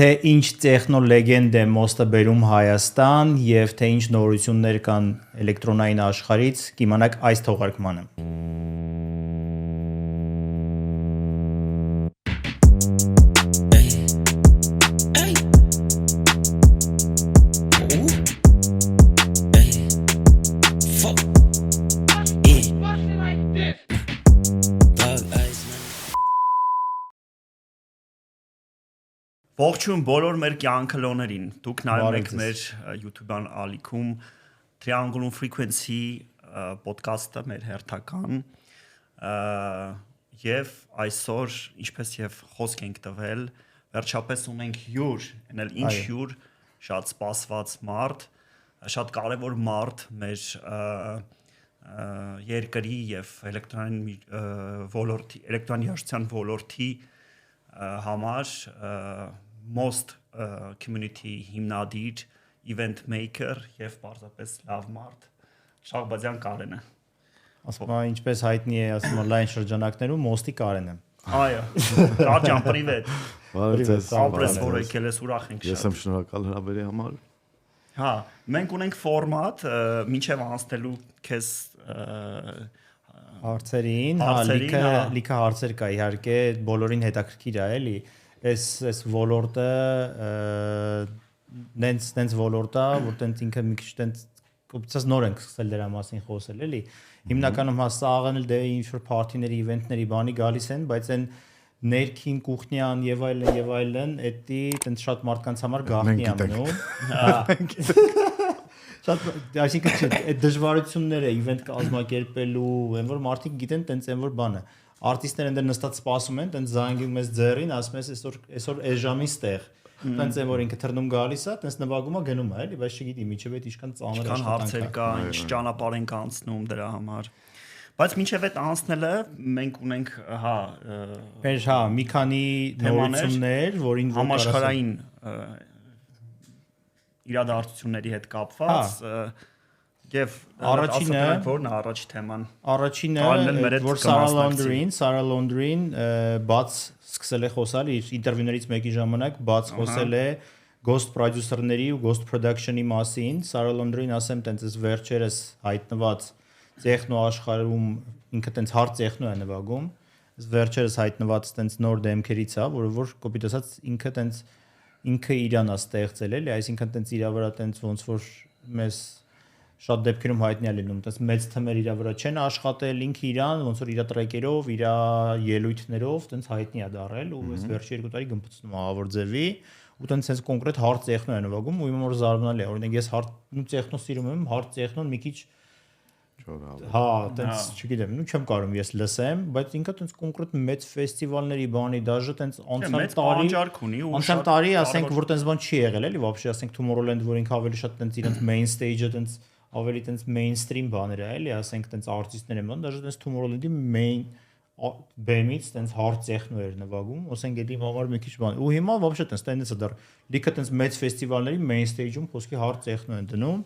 թե ինչ տեխնո լեգենդ է Մոստը բերում Հայաստան եւ թե ինչ նորություններ կան էլեկտրոնային աշխարհից, կիմանաք այս թողարկմանը։ Ողջույն բոլոր մեր կյանքլոներին։ Դուք նայում եք մեր YouTube-ան ալիքում Triangulum Frequency podcast-ը մեր հերթական եւ այսօր ինչպես եւ խոսք ենք տվել, վերջապես ունենք հյուր, այնալ ինչ հյուր, շատ սպասված մարդ, շատ կարեւոր մարդ մեր երկրի եւ էլեկտրոնային երաժշտության ոլորտի համար Most community հիմնադիր, event maker եւ պարզապես լավ մարդ Շահբազյան Կարենը։ Ասում եմ, ինչպես հայտնի է, ասում եմ, լայն շրջանակներում Մոստի Կարենը։ Այո, Կարճան, պրիվետ։ Բարև, ապրես որ եկել ես, ուրախ ենք շատ։ Ես եմ շնորհակալ հրավերի համար։ Հա, մենք ունենք ֆորմատ, մինչև անցնելու քեզ հարցերին, լիքը հարցեր կա, իհարկե, բոլորին հետաքրքիր է, էլի։ Այս ոլորտը նենց ոլորտ է, որ տենց ինքը մի քիչ տենց կոպիցած նոր ենք սկսել դրա մասին խոսել, էլի։ Հիմնականում հասցաղան էլ դե ինչ որ party-ների, event-ների բանի գալիս են, բայց այն ներքին կուխնյան եւ այլն, էդի տենց շատ մարդկանց համար գաղտնի է մնում։ Շատ, այսինքն այդ դժվարությունները event կազմակերպելու, այն որ մարդիկ գիտեն տենց այն որ բանը արտիստները այնտեղ նստած սպասում են, տենց զանգում ես ձեռին, ասում ես այսօր այս ժամին ստեղ։ Տենց է որ ինքը թռնում գալիս է, տենց նվագում է գնում է, էլի, բայց չգիտի միջև այդ ինչքան ծանր է, հարցեր կա, ինչ ճանապարհ ենք անցնում դրա համար։ Բայց մինչև այդ անցնելը մենք ունենք, հա, մեր հա, մի քանի նորություններ, որին համաշխարհային իրադարձությունների հետ կապված Եվ առաջինը որն է առաջի թեման։ Առաջինը որ Sarah Laundry-ին բաց սկսել է խոսալ իր ինտերվյուներից մեկի ժամանակ բաց խոսել է ghost producer-ների ու ghost production-ի մասին։ Sarah Laundry-ին ասեմ տենց էս վերջերս հայտնված տեխնո աշխարհում ինքը տենց hard տեխնո է նվագում։ Այս վերջերս հայտնված տենց նոր դեմքերից է, որը որ կոպիտ ասած ինքը իրան է ստեղծել էլի, այսինքն տենց իրա վրա տենց ոնց որ մեզ շատ դեպքերում հայտնի է լինում, այդպես մեծ թմեր իր վրա չեն աշխատել, ինքը իրան ոնց որ իր տրեկերով, իր ելույթներով, այդպես հայտնի է դարել ու այս վերջի 2 տարի գմփցնում է ավոր ձևի ու այդպես կոնկրետ hard տեխնո է նվագում ու իմ որ զարմանալի է, օրինակ ես hard տեխնո սիրում եմ, hard տեխնոն մի քիչ հա, այդպես չգիտեմ, ու չեմ կարող ես լսեմ, բայց ինքը այդպես կոնկրետ մեծ ֆեստիվալների բանի, դաժե այդպես անցյալ տարի, ասենք որ այդպես բան չի եղել, էլի, вообще ասենք Tomorrowland, որ ինքը ավելի շատ այդպես իրենց main stage-ը այդպես ավելի տենց mainstream բաներ է, էլի, ասենք տենց արտիստներ են բան, դաժե տենց Tomorrowland-ի main բեմից տենց hard techno էր նվագում, ասենք էդի համար մի քիչ բան։ Ու հիմա вообще տենց տենdency դեռ լիքը տենց մեծ ֆեստիվալների main stage-ում խոսքի hard techno են դնում,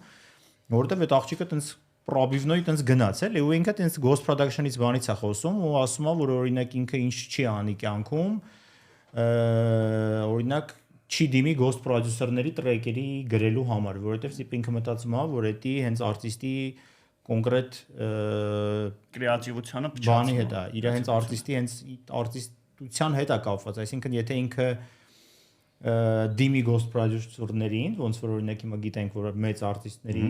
որովհետև այդ աղջիկը տենց պրոբիվնոյի տենց գնաց էլի, ու ինքը տենց ghost production-ից բանից է խոսում ու ասում է, որ օրինակ ինքը ինչ չի անի կյանքում, օրինակ չի դիմի ghost producer-ների տրեկերի գրելու համար, որովհետև ինքը մտածում է, որ դա հենց արտիստի կոնկրետ կրեատիվությանը բանի հետ է, իր հենց արտիստի հենց արտիստության հետ է կապված, այսինքն եթե ինքը դիմի ghost producer-ներին, ոնց որ օրինակ հիմա գիտենք, որ մեծ արտիստների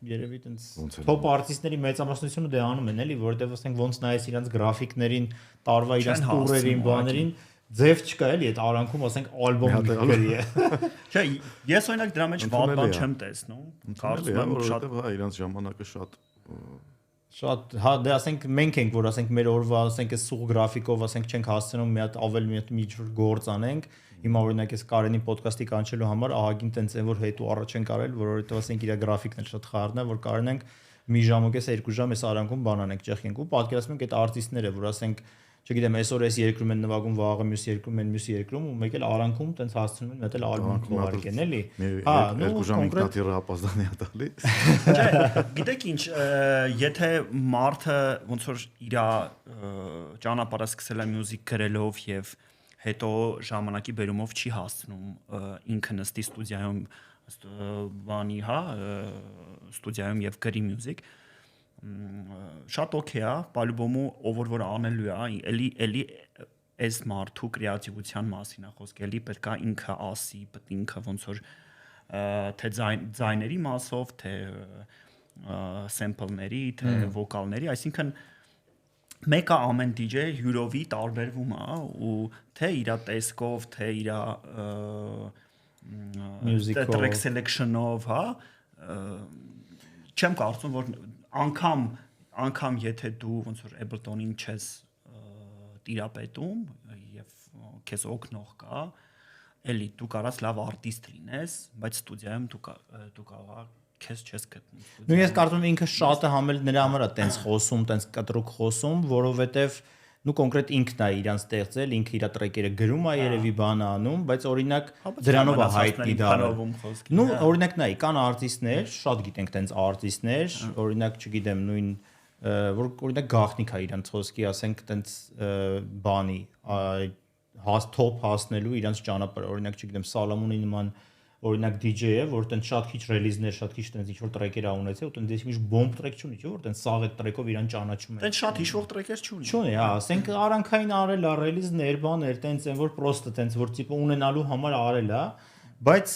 երևի տենց top արտիստների մեծամասնությունը դե անում են, էլի, որովհետև ասենք ոնց նայես իրանց գրաֆիկներին, տարվա իրանց տուրերին, բաներին ձև չկա էլի այդ արանքում ասենք ալբոմ գրի է։ Չէ, ես օրինակ դրա մեջ վատ բան չեմ տեսնում։ Կարծում եմ շատ հա իրանց ժամանակը շատ հա դե ասենք մենք ենք որ ասենք մեր օրվա ասենք այս սուղ գրաֆիկով ասենք չենք հասցնում մի հատ ավելի մի հատ գործ անենք։ Հիմա օրինակ այս Կարենի ոդկասթի կանչելու համար ահագին տենց են որ հետո առաջ են կարել, որովհետև ասենք իր գրաֆիկն էլ շատ խառն է, որ կարենենք մի ժամոկես 2 ժամ այս արանքում բանանենք ճեղքենք ու պատկերացնում ենք այդ արտիստները, որ ասենք չգիտեմ, այսօր այս երկրում են նվագում, վաղը մյուս երկրում են մյուս երկրում ու մեկ էլ արանքում տենց հասցնում են մտել ալբոմ քողարկեն, էլի։ Հա, 2 ժամ ինքնաթիռը ապազդանի է տալի։ Չէ, գիտեք ինչ, եթե մարդը ոնց որ իր ճանապարհը սկսել է մյուզիկ գրելով եւ հետո ժամանակի բերումով չի հասցնում ինքը նստի ստուդիայում բանի, հա, ստուդիայում եւ գրի մյուզիկ, շատ օքեյ է, պալյուբոմու ով որ անելու է, էլի այս մարդու կրեատիվության մասին է խոսքը, էլի պետք է ինքը ասի, պետք ինքը ոնց որ թե ձայների մասով, թե սեմպլների, թե վոկալների, այսինքն մեկը ամեն DJ հյուրովի տարբերվում է ու թե իր տեսքով, թե իր track selection-ով, հա, չեմ կարծում որ անգամ եթե դու ոնց որ Ableton-ին չես տիրապետում եւ քեզ օգնող կա, էլի դու կարաս լավ արտիստ լինես, բայց ստուդիայում դու կարող քեզ չես գտնի։ Նույն ես կարծում եմ ինքը շատ է համել նրա համար է տենց խոսում, տենց կտրուկ խոսում, որովհետեւ նու կոնկրետ ինքն է իրան ստեղծել, ինքը իր տրեկերը գրում է, երևի բան անում, բայց օրինակ դրանով է հայտնի դառնում։ Նու օրինակ նայ, կան արտիստներ, շատ գիտենք տենց արտիստներ, օրինակ չգիտեմ, նույն որ օրինակ գաղտնիք է իրանց խոսքի, ասենք տենց բանի top հասնելու իրանց ճանապարհը, օրինակ չգիտեմ, Սալոմոնի նման օրինակ DJ-ը, որ տենց շատ քիչ ռելիզներ, շատ քիչ տենց ինչ որ տրեկեր ա ունեցել, ու տենց ինչ բոմբ տրեք չունի, չէ՞ որ տենց սաղ այդ տրեկով իրան ճանաչում է։ Տենց շատ հիշվող տրեկեր չունի։ Չունի, հա, ասենք արանքային արել ա, ռելիզներ, բաներ, տենց են որ պրոստը տենց որ տիպը ունենալու համար արել ա, բայց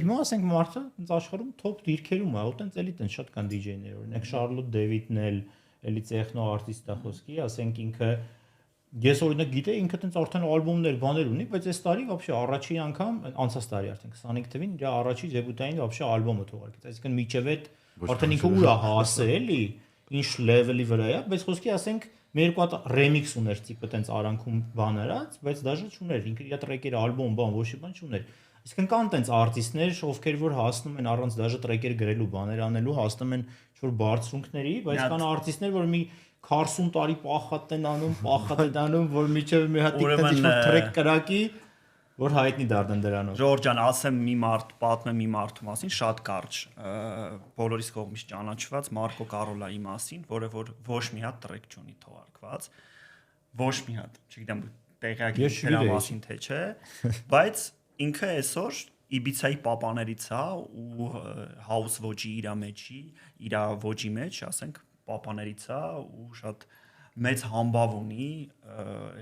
հիմա ասենք մարդը տենց աշխարհում top դիրքերում է, ու տենց էլի տենց շատ կան DJ-ներ, օրինակ Շարլոտ Դեվիդն էլ էլի տեխնո արտիստ է խոսքի, ասենք ինքը ես օրինակ գիտեի ինքը տենց արդեն ալբոմներ, բաներ ունի, բայց այս տարի вообще առաջին անգամ անցած տարի արդեն 25 թվին իր առաջի դեբյուտային вообще ալբոմը թողարկեց, այսինքն միջև այդ արդեն ինքը ուր է հասել, էլի, ինչ լեվելի վրա է, բայց խոսքի ասենք մեր երկու հատ ռեմիքս ուներ տիպը տենց արանքում բան արած, բայց դաժե չուներ, ինքը իր տրեկերը ալբոմ, բան, ոչ մի բան չուներ։ Այսինքն կան տենց արտիստներ, ովքեր որ հասնում են առանց դաժե տրեկեր գրելու, բաներ անելու, հասնում են ինչ-որ բարձրունքների, բայց կան արտիստներ, որ մի 40 տարի պախատ են անում, որ միջև մի հատ տենց ինչ-որ տրեք կրակի, որ հայտնի դառնան դրանով։ Ժորժ ջան, ասեմ մի մարդ, պատմեմ մի մարդու մասին, շատ կարճ, բոլորիս կողմից ճանաչված Մարկո Կարոլայի մասին, որը որ ոչ մի հատ տրեք չունի թողարկված, ոչ մի հատ, չգիտեմ տեղյակ դրա մասին թե չէ, բայց ինքը այսօր Իբիցայի պապաներից է ու house ոճի իր մեջի, իր ոճի մեջ, ասենք պապաներից է ու շատ մեծ համբավ ունի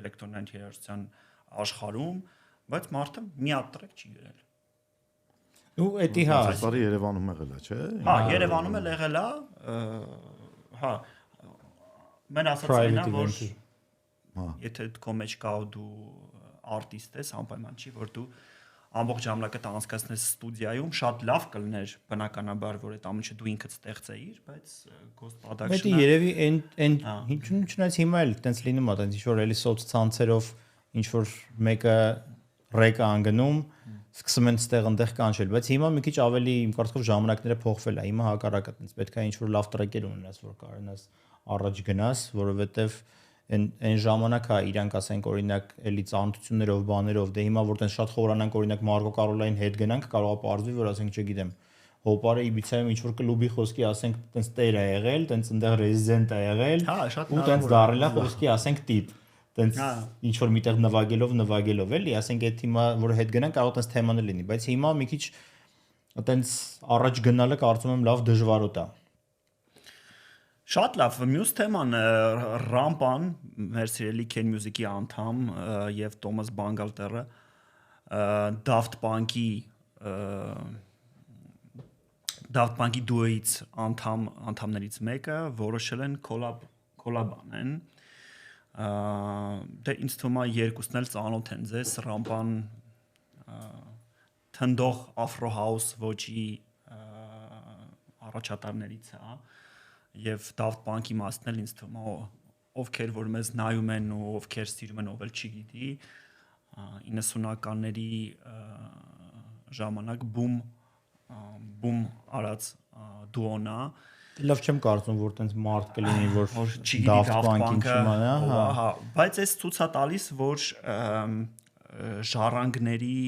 էլեկտրոնային երաժշտության աշխարհում, բայց մարդը մի հատ տրեք չի գրել։ Ու էդի հա, բարի Երևանում եղել է, չէ՞։ Հա, Երևանում էլ եղել է, հա, մեն ասած այնա, որ եթե քո մեջ կա ու դու արտիստ ես, անպայման չի, որ դու ամբողջ ժամանակը անցկացնես ստուդիայում, շատ լավ կլներ բնականաբար, որ այդ ամենը դու ինքդ ստեղծեիր, բայց Ghost Production-ը Դա երևի այն ինչու՞նց հիմա էլ տենց լինում է, տենց ինչ որ էլի սոց ցանցերով ինչ որ մեկը ռեկա անգնում, սկսում են ստեղ այնտեղ կանչել, բայց հիմա մի քիչ ավելի իմ կարծիքով ժամանակները փոխվել է, հիմա հակառակը տենց պետք է ինչ որ լավ տրեկեր ունենաս, որ կարողանաս առաջ գնաս, որովհետև այն ժամանակ է իրանք ասենք օրինակ էլի ծանոթություններով բաներով դե հիմա որ տենց շատ խորանանք օրինակ Մարկո Կարոլային հետ գնանք կարող է պարզվի որ ասենք չգիտեմ Հոպարը Իբիցայում ինչ որ կլուբի խոսքի ասենք տենց տեր է եղել տենց այնտեղ ռեզիդենտ է եղել ու տենց դարել է խոսքի ասենք տիպ տենց ինչ որ միտեղ նվագելով էլի ասենք այդ հիմա որ հետ գնանք կարող տենց թեմաներ լինի բայց հիմա մի քիչ տենց առաջ գնալը կարծում եմ լավ դժվարոտ է Շատ լավ, մյուս թեման Ռամպան, մեր սիրելի Ken Music-ի անդամ եւ Թոմաս Բանգալտերը Daft Punk-ի դուոից անդամներից մեկը որոշել են կոլաբ անեն։ Դե ինձ թվում է երկուսն էլ ծանոթ են ձեզ Ռամպան թնդող Afro House ոճի առաջատարներից է Եվ Daft Punk-ի մասն էլ ինձ թվում է ովքեր որ մեզ նայում են ու ովքեր սիրում են ով էլ չգիտի 90-ականների ժամանակ բում արած դուոնա Լավ չեմ կարծում որ տենց մարդ կլինի որ Daft Punk-ին չիմանա հա բայց այս ցույց է տալիս որ ժառանգների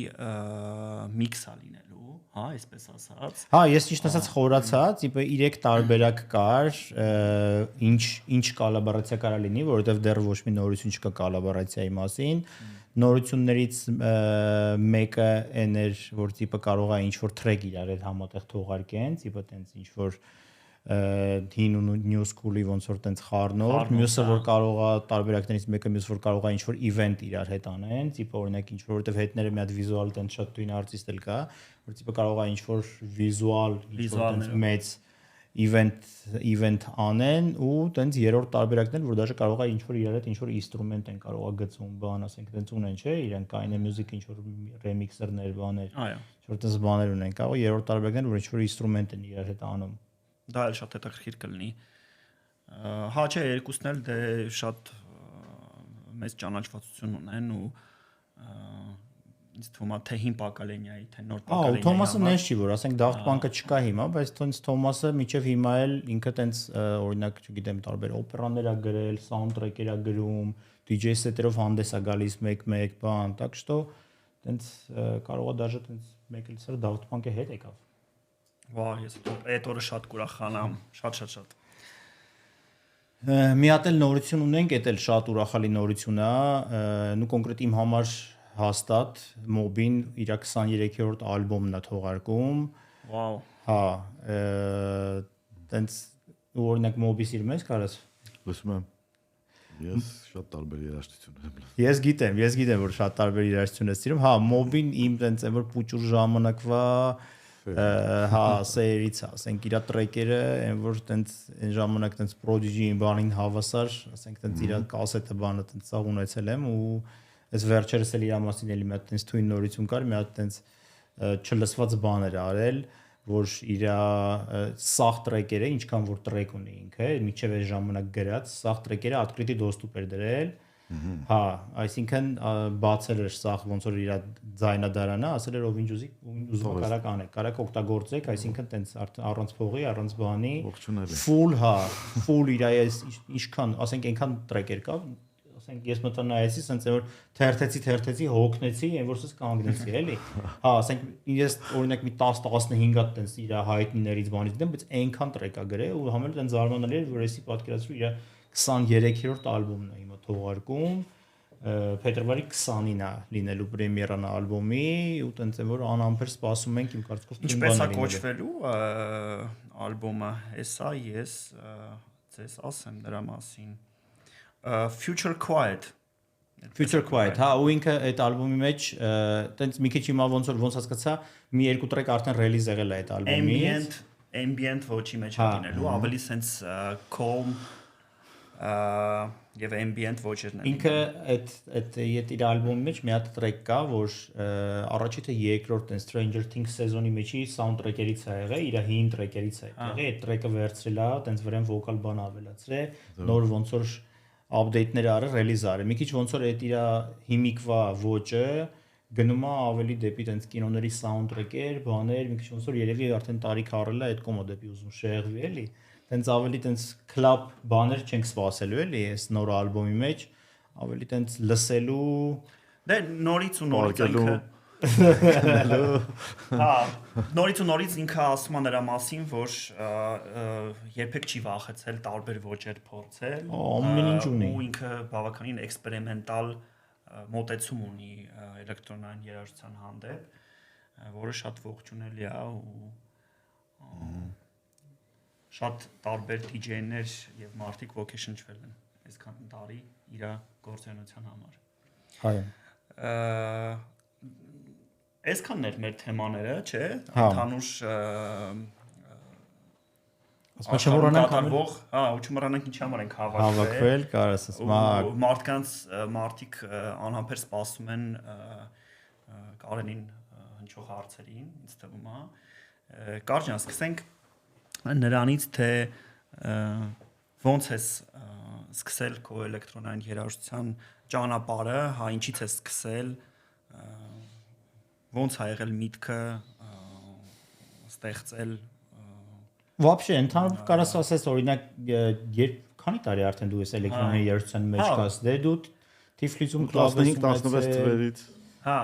միքս է լինելու այսպես ասած։ Հա, ես ճիշտ ասած խորացած, իբե 3 տարբերակ կար, ինչ կոլաբորացիա կարա լինի, որովհետև դեռ ոչ մի նորություն չկա կոլաբորացիայի մասին։ Նորություններից մեկը այն էր, որ տիպը կարող է ինչ-որ track իրար հետ համատեղ թողարկեն, տիպը տենց ինչ-որ հին ու new school-ի ոնց որ տենց խառնող, մյուսը որ կարող է տարբերակներից մեկը մյուս որ կարող է ինչ-որ event իրար հետ անեն, տիպը օրինակ ինչ-որ որովհետև հետները մի հատ վիզուալ տենց շատ տույն արտիստ էլ կա, որ տիպը կարող է ինչ-որ վիզուալ տենց մեծ event անեն ու տենց երրորդ տարբերակն էլ որ դաժե կարող է ինչ-որ իրար հետ ինչ-որ ինստրումենտ են կարող է գծում, բան ասենք տենց ունեն, չէ, իրեն Kine Music ինչ-որ remixer-ներ, բաներ, ինչ-որ տենց բաներ ունեն, կարող երրորդ տարբերակն էլ որ ինչ-որ ինստրումենտ են իրար հետ անում։ Դա էլ շատ հետաքրքիր կլինի։ Հա, չէ, երկուսն էլ դե շատ մեծ ճանաչվածություն ունեն ու ինձ թվում է թե հին Պակալենիայի, թե նոր Պակալենիայի։ Հա, Թոմասը նես չի, որ ասենք Daft Punk-ը չկա հիմա, բայց տենց Թոմասը միջև հիմա էլ ինքը տենց օրինակ, չգիտեմ, տարբեր օպերաներ ա գրել, սաունդթրեքեր ա գրում, DJ set-երով հանդես ա գալիս մեկ-մեկ, բան, так что տենց կարող է դաժե տենց մեկ էլ սա Daft Punk-ի հետ եկավ։ Վա, ես այդ օրը շատ կուրախանամ, շատ։ Մի հատ էլ նորություն ունենք, դա էլ շատ ուրախալի նորություն է, նու կոնկրետ իմ համար հաստատ Mob-ին իր 23-րդ ալբոմն է թողարկում։ Վաու։ Հա, տենց օրինակ Mob-ի սիրում ես կարաս։ Լսում եմ։ Ես շատ տարբեր երաժշտություն եմ լսում։ Ես գիտեմ, որ շատ տարբեր երաժշտություն ես սիրում։ Հա, Mob-ին իմ տենց որ պուճուր ժամանակվա հա, սերից, ասենք իր տրեքերը, այն որ տենց այն ժամանակ տենց Prodigy-ին բանին հավասար, ասենք տենց իր կասետը բանը տենց սա ունեցել եմ ու այս վերջերս էլ իր մասին էլի մի հատ տենց թույն նորություն կար, մի հատ տենց չլսված բան էր արել, որ իր սաղ տրեքերը, ինչքան որ տրեք ունի ինքը, միջև այս ժամանակ գրած, սաղ տրեքերը открытый достуp էր դրել։ Հա, այսինքն բացել էր սաղ ոնց որ իր ձայնադարանը, ասել էր ով ինչ ուզի, ուզում կարակ անեք, կարակ օգտագործեք, այսինքն տենց առանց փողի, առանց բանի, full, հա, full իր ինչքան, ասենք այնքան տրեքեր կա, ասենք ես մտա նայեցի, ասենց որ թերթեցի, հոգնեցի, այն որ սս կանգնեցի, էլի։ Հա, ասենք ես օրինակ մի 10-15 հատ տենց իր հայտնիներից բանից դեմ, բայց այնքան տրեք ա գրել ու համել տենց զարմանալի էր, որ էսի պատկերացրու իր 23-րդ ալբոմն է հիմա թողարկում, փետրվարի 20-ին է լինելու պրեմիերան ալբոմի ու տենց որ անամբեր սպասում ենք իմ կարծիքով ինչպես է կոչվելու ալբոմը, հեսա ես ձեզ ասեմ դրա մասին։ Future Quiet, հա, ու ինքը այդ ալբոմի մեջ տենց մի քիչ հիմա ոնց հասկացա, մի երկու տրեք արդեն ռելիզ եղել է այդ ալբոմից։ Ambient ոչի մեջ է լինելու, ավելի sense calm եւ ambient ոչերն են։ Ինքը այդ իր ալբոմի մեջ մի հատ տրեք կա, որ առաջի թե երկրորդ այն Stranger Things սեզոնի մեջի սաունդթրեքերից է եղել, իր հին տրեքերից է եղել, այդ տրեքը վերցրել է, տենց վրան վոկալ բան ավելացրել, նոր ոնց որ update-ներ արել, ռելիզ արել։ Մի քիչ ոնց որ այդ իր հիմիկվա ոճը գնում է ավելի դեպի տենց կինոների սաունդթրեքեր, բաներ, մի քիչ ոնց որ երևի արդեն տարիք առել է այդ կոմո դեպի ուզում շեղվի, էլի։ Տենց ավելի տենց club բաներ չենք սպասելու, էլի, այս նոր ալբոմի մեջ, ավելի տենց լսելու, դե նորից ու նորից ինքը հա, նորից ինքը ասում է նրա մասին, որ երբեք չի վախեցել տարբեր ոճեր փորձել, ու ինքը բավականին էքսպերիմենտալ մոտեցում ունի էլեկտրոնային երաժշտության հանդեպ, որը շատ ողջունելի է ու շատ տարբեր DJ-ներ եւ մարդիկ ոգեշնչվել են այսքան տարի իր գործունեության համար։ Հայ։ Այսքանն էր մեր թեմաները, չէ՞։ Ընդհանուր կատարվող, հա, ու չմոռանանք ինչի համար ենք հավաքվել, կարաս ասում, մարդիկ անհամբեր սպասում են Կարենին հնչող հարցերին, ինձ թվում է։ Կարճ սկսենք նրանից, թե ոնց ես սկսել քո էլեկտրոնային երաժշտության ճանապարհը, հա, ինչից ես սկսել, ոնց ա եղել միտքը ստեղծել։ Вообще, ընդհանուր կարաս ասես, օրինակ, քանի տարի արդեն դու ես էլեկտրոնային երաժշտության մեջ կաս, դե դու Թիֆլիսում 15-16 թվերից։ Հա։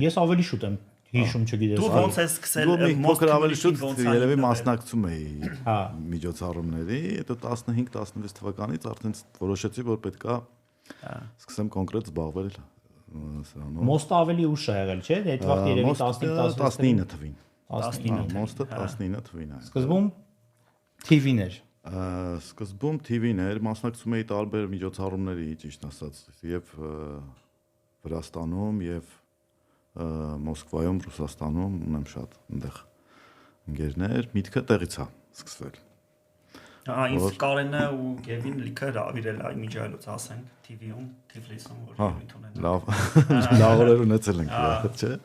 Ես ավելի շուտ եմ Հիշում չգիտես։ Դու ոնց ես սկսել փոքր ավելի շուտ երևի մասնակցում էի Հա։ միջոցառումների, հետո 15-16 թվականից արդեն որոշեցի, որ պետքա սկսեմ կոնկրետ զբաղվել սրանով։ Մոստը ավելի ուշ է եղել, չէ՞։ Այդ վաղ երևի 19 թվին։ 19 Մոստը 19 թվին է։ Սկզբում TV-ներ։ Սկզբում TV-ներ, մասնակցում էի տարբեր միջոցառումների, ճիշտ ասած, եւ Վրաստանում եւ Մոսկվայում, Ռուսաստանում ունեմ շատ այնտեղ ընկերներ, միտքը տեղից է սկսվել։ Ինձ Կարենը ու Գևին լիքը հրավիրել այ միջայլոց ասենք TV-ում, Թիֆլիսում որ ելույթ ունեն։ Լավ օրեր ունեցել ենք, չէ՞։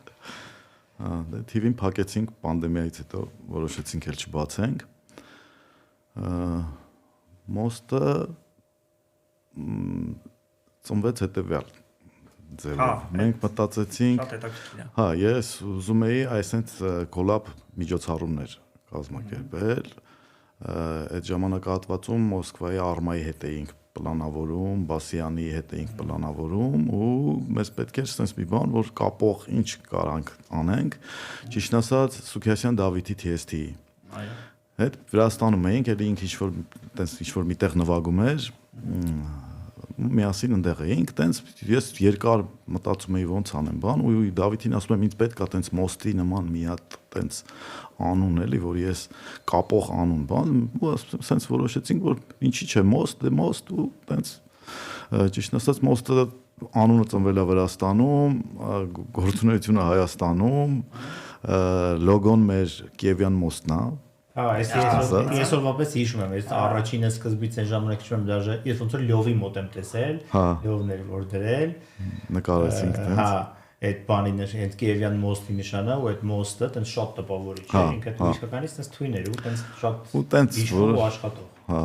Դե TV-ին փակեցինք պանդեմիայից հետո, որոշեցինք էլ չբացենք։ Մոստը ծնվեց հետևյալ ձևով։ Մենք մտածեցինք, հա, ես ուզում էի այսպես կոլաբ միջոցառումներ կազմակերպել։ Այդ ժամանակահատվածում Մոսկվայի Արմայի հետ էինք պլանավորում, Բասյանի հետ էինք պլանավորում ու մեզ պետք էր sense մի բան, որ կապող ինչ կարանք անենք, ճիշտ ասած Սուքիասյան Դավիթի TST-ի։ Այո։ Այդ Վրաստանում էինք, էլի ինքը ինչ-որ միտեղ նվագում էր, միասին ընդեղ էինք, տենց ես երկար մտածում էի ոնց անեմ բան ու Դավիթին ասում եմ ինձ պետք է տենց մոստի նման մի հատ տենց անուն էլի որ ես կապող անուն բան ու ասենց որոշեցինք որ ինչի՞ չէ մոստ դե մոստ ու տենց ճիշտ ասած մոստը անունը ծնվել է Վրաստանում, գործունեությունը Հայաստանում, լոգոն մեր Կիևյան մոստն է։ Հա, ես ովապես հիշում եմ, ես առաջինը սկզբից այն ժամանակ հիշում եմ դաժե ես ոնց որ լյովի մոտ եմ տեսել, լյովն էր որ դրել, նկարեցինք տենց։ Հա, այդ բանին հենց Կիևյան մոստի նշանը ու այդ մոստը տենց շատ տպավորիչ է, ինքը իսկականից տենց թույն էր ու տենց շատ ու տենց հիշում ու աշխատող։ Հա։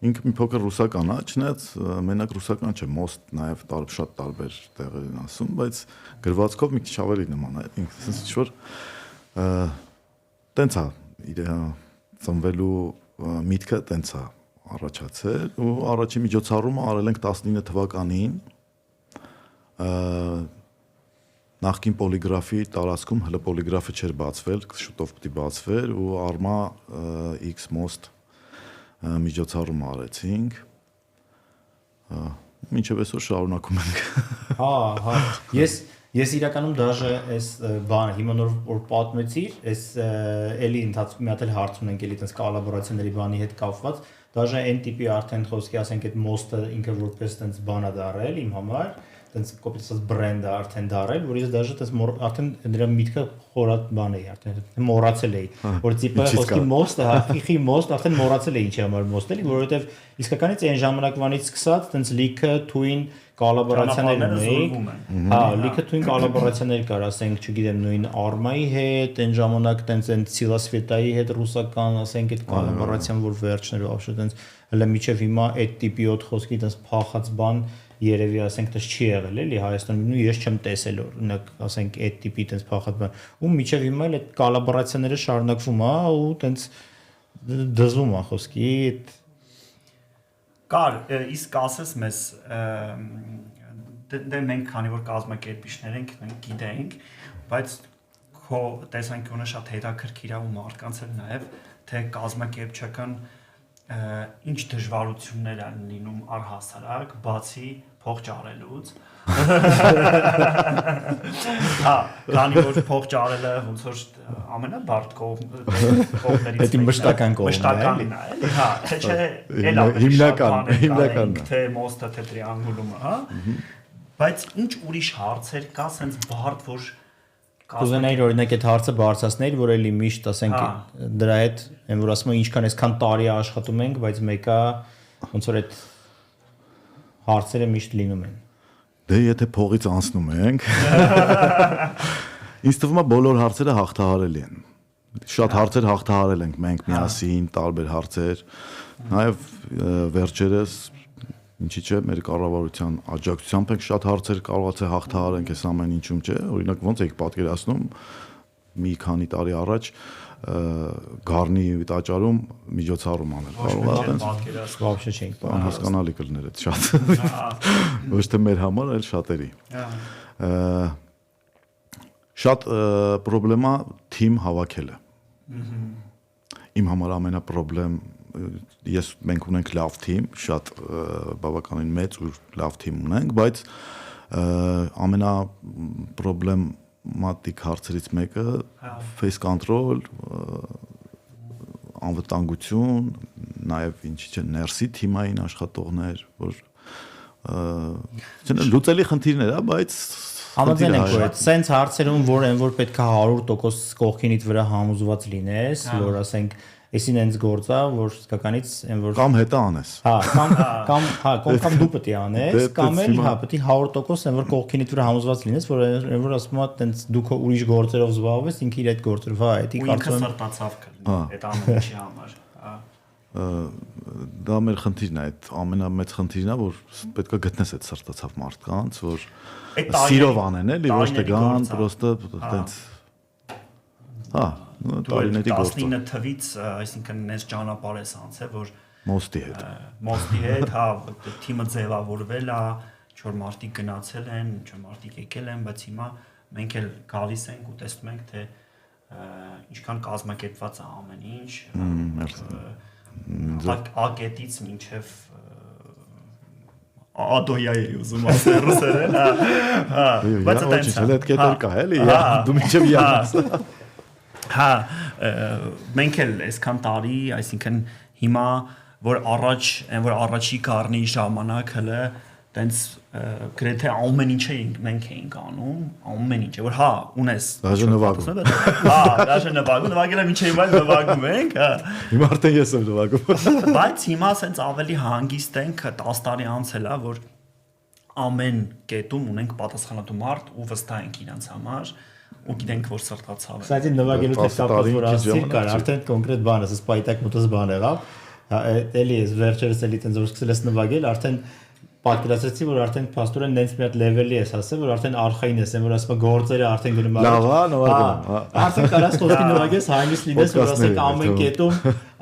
Ինքը մի փոքր ռուսական է, չնայած մենակ ռուսական չէ, մոստ նաև շատ տարբեր տեղեր են ասում, բայց գրվածքով մի քիչ ավելի նման է, ինքը sense ինչ-որ տենց է իր ծնվելու միտքը տենց է առաջացել ու առաջի միջոցառումը արել ենք 19 թվականին նախկին պոլիգրաֆի տարածքում հələ պոլիգրաֆը չէր բացվել, շուտով պիտի բացվեր ու Arma X Most միջոցառում արեցինք մինչև այսօր շարունակում ենք հա ես իրականում դաժե այս բանը հիմա որ պատմեցիր այս էլի ընթացքում մի հատ էլ հարց ունենք էլի այդպես կոլաբորացիաների բանի հետ կապված դաժե այն տիպի արդեն խոսքի ասենք այդ մոստը ինքը որպես այդպես բան է դարել իմ համար այդպես կոպիտած բրենդը արդեն դարել որ ես դաժե այդպես արդեն դրա միտքը խորատ բան էի արդեն մոռացել էի որ տիպը խոսքի մոստը հաղթի մոստ արդեն մոռացել էի ինչի համար մոստ էլի որովհետև իսկականից այն ժամանակվանից սկսած այդպես լիքը թույն կոլաբորացիաներ ունեին հա լիքը թույն կոլաբորացիաներ կար ասենք չգիտեմ նույն Arma-ի հետ այն ժամանակ այդպես այն Սիլասվետայի հետ ռուսական ասենք այդ կոլաբորացիան որ վերջները вообще այդպես հələ միջև հիմա այդ տիպի օդ խոսքի այդպես փախած բան երևի ասենք դες չի եղել էլի Հայաստանում ու ես չեմ տեսել օրինակ ասենք այդ տիպի այդպես փախած բան ու միջև հիմա էլ այդ կոլաբորացիաները շարունակվում է ու այդպես դզվում է խոսքի Կար, իսկ ասես մեզ դե մենք քանի որ կազմակերպիչներ ենք, մենք գիտենք, բայց քո տեսանկյունը շատ հետաքրքիր է ու մարդկանց էլ նաև թե կազմակերպչական ինչ դժվարություններ են լինում առհասարակ, բացի փող ճարելուց։ Հա, քանի որ փող ճարելը ոնց որ ամենաբարդ կողմերից Դա մշտական կողմն է, էլի, հա, չէ, հիմնական, թե մոստը, թե տրիանգուլումը, հա։ Բայց ինչ ուրիշ հարցեր կա, սենց բարդ, որ կուզենայի օրինակ այդ հարցը բարձրացնել, որ էլի միշտ ասենք դրա հետ, այն որ ասում են ինչքան այսքան տարի աշխատում ենք, բայց մեկը ոնց որ այդ հարցերը միշտ լինում են։ Դե եթե փողից անցնում ենք, ինձ թվում է բոլոր հարցերը հաղթահարելի են։ Շատ հարցեր հաղթահարել ենք մենք միասին, տարբեր հարցեր։ Նաև վերջերս ինչի՞ չէ մեր կառավարության աջակցությամբ ենք շատ հարցեր կարողացել հաղթահարենք այս ամեն ինչում չէ օրինակ ոնց եք պատկերացնում մի քանի տարի առաջ Գառնի տաճարում միջոցառում անել կարող է այդպես вообще չենք անհասկանալի կլներ այդ շատ ոչ թե մեր համար այլ շատերի շատ պրոբլեմա թիմ հավաքելը։ Իմ համար ամենապրոբլեմ մենք ունենք լավ թիմ, շատ բավականին մեծ ու լավ թիմ ունենք, բայց ամենապրոբլեմատիկ հարցերից մեկը face control, անվտանգություն, նաև ինչի՞ չէ ներսի թիմային աշխատողներ, որ լուծելի խնդիրներ է, բայց համաձայն ենք, որ սենց հարցերում որ են որ պետքա 100% կողքինիդ վրա համոզված լինես, որ ասենք Էսին այնց գործա, որ իսկականից այն որ կամ հետը անես։ Կամ դու պետք է անես, կամ էլ պետք է 100% այն որ կողքինիդ վրա համոզված լինես, որ ասում է տենց դու քո ուրիշ գործերով զբաղվես, ինքը իր այդ գործերով, դա կարծում եմ սրտացավ կլինի այդ ամեն ինչի համար։ Դա մեր խնդիրն է, այդ ամենամեծ խնդիրն է, որ պետքա գտնես այդ սրտացավ մարդկանց, որ սիրով անեն, էլի, ոչ թե գան, պրոստը տենց տարիների գործը 19 թվից, այսինքն նես ճանապարհ ես անցել, որ մոստի հետ, թիմը ձևավորվել է, չոր մարդիկ գնացել են, չոր մարդիկ եկել են, բայց հիմա մենք էլ գալիս ենք ու տեսնում ենք, թե ինչքան կազմակերպված է ամեն ինչ, ակետից մինչև ադոյա էի ուզում ասել ռուսերեն, բայց դա ինչ է, այդ կետեր կա, էլի, դու մինչև յանաս մենք էլ այսքան տարի, այսինքն հիմա որ առաջի գարնի ժամանակ հələ տենց գրեթե ամեն ինչը մենք էինք անում, ամեն ինչը որ ունես դաժե նվագում դաժե նվագել եմ ինչի հիմա նվագում ենք, հիմա արդեն ես եմ նվագում բայց հիմա ասենց ավելի հանգիստ ենք 10 տարի անցել է որ ամեն կետում ունենք պատասխանատու մարդ ու վստահ ենք իրենց համար ու գիտենք որ սրտացավ է։ Կստати նվագելու հետ կապված որ ասել կար, արդեն կոնկրետ բան է, սպայտակ մոտս բան եղավ։ Էլի էս վերջերս էլի տենց որ սկսել ես նվագել, արդեն պատկերացրեցի որ արդեն փաստորեն նենց մի հատ լեվելի ես ասել, որ արդեն արխային ես, որ ասում գործերը արդեն գնում են։ Լավ, նվագում։ Արդեն կարաս խոսքի նվագես, հանգիստ լինես, որ ասեք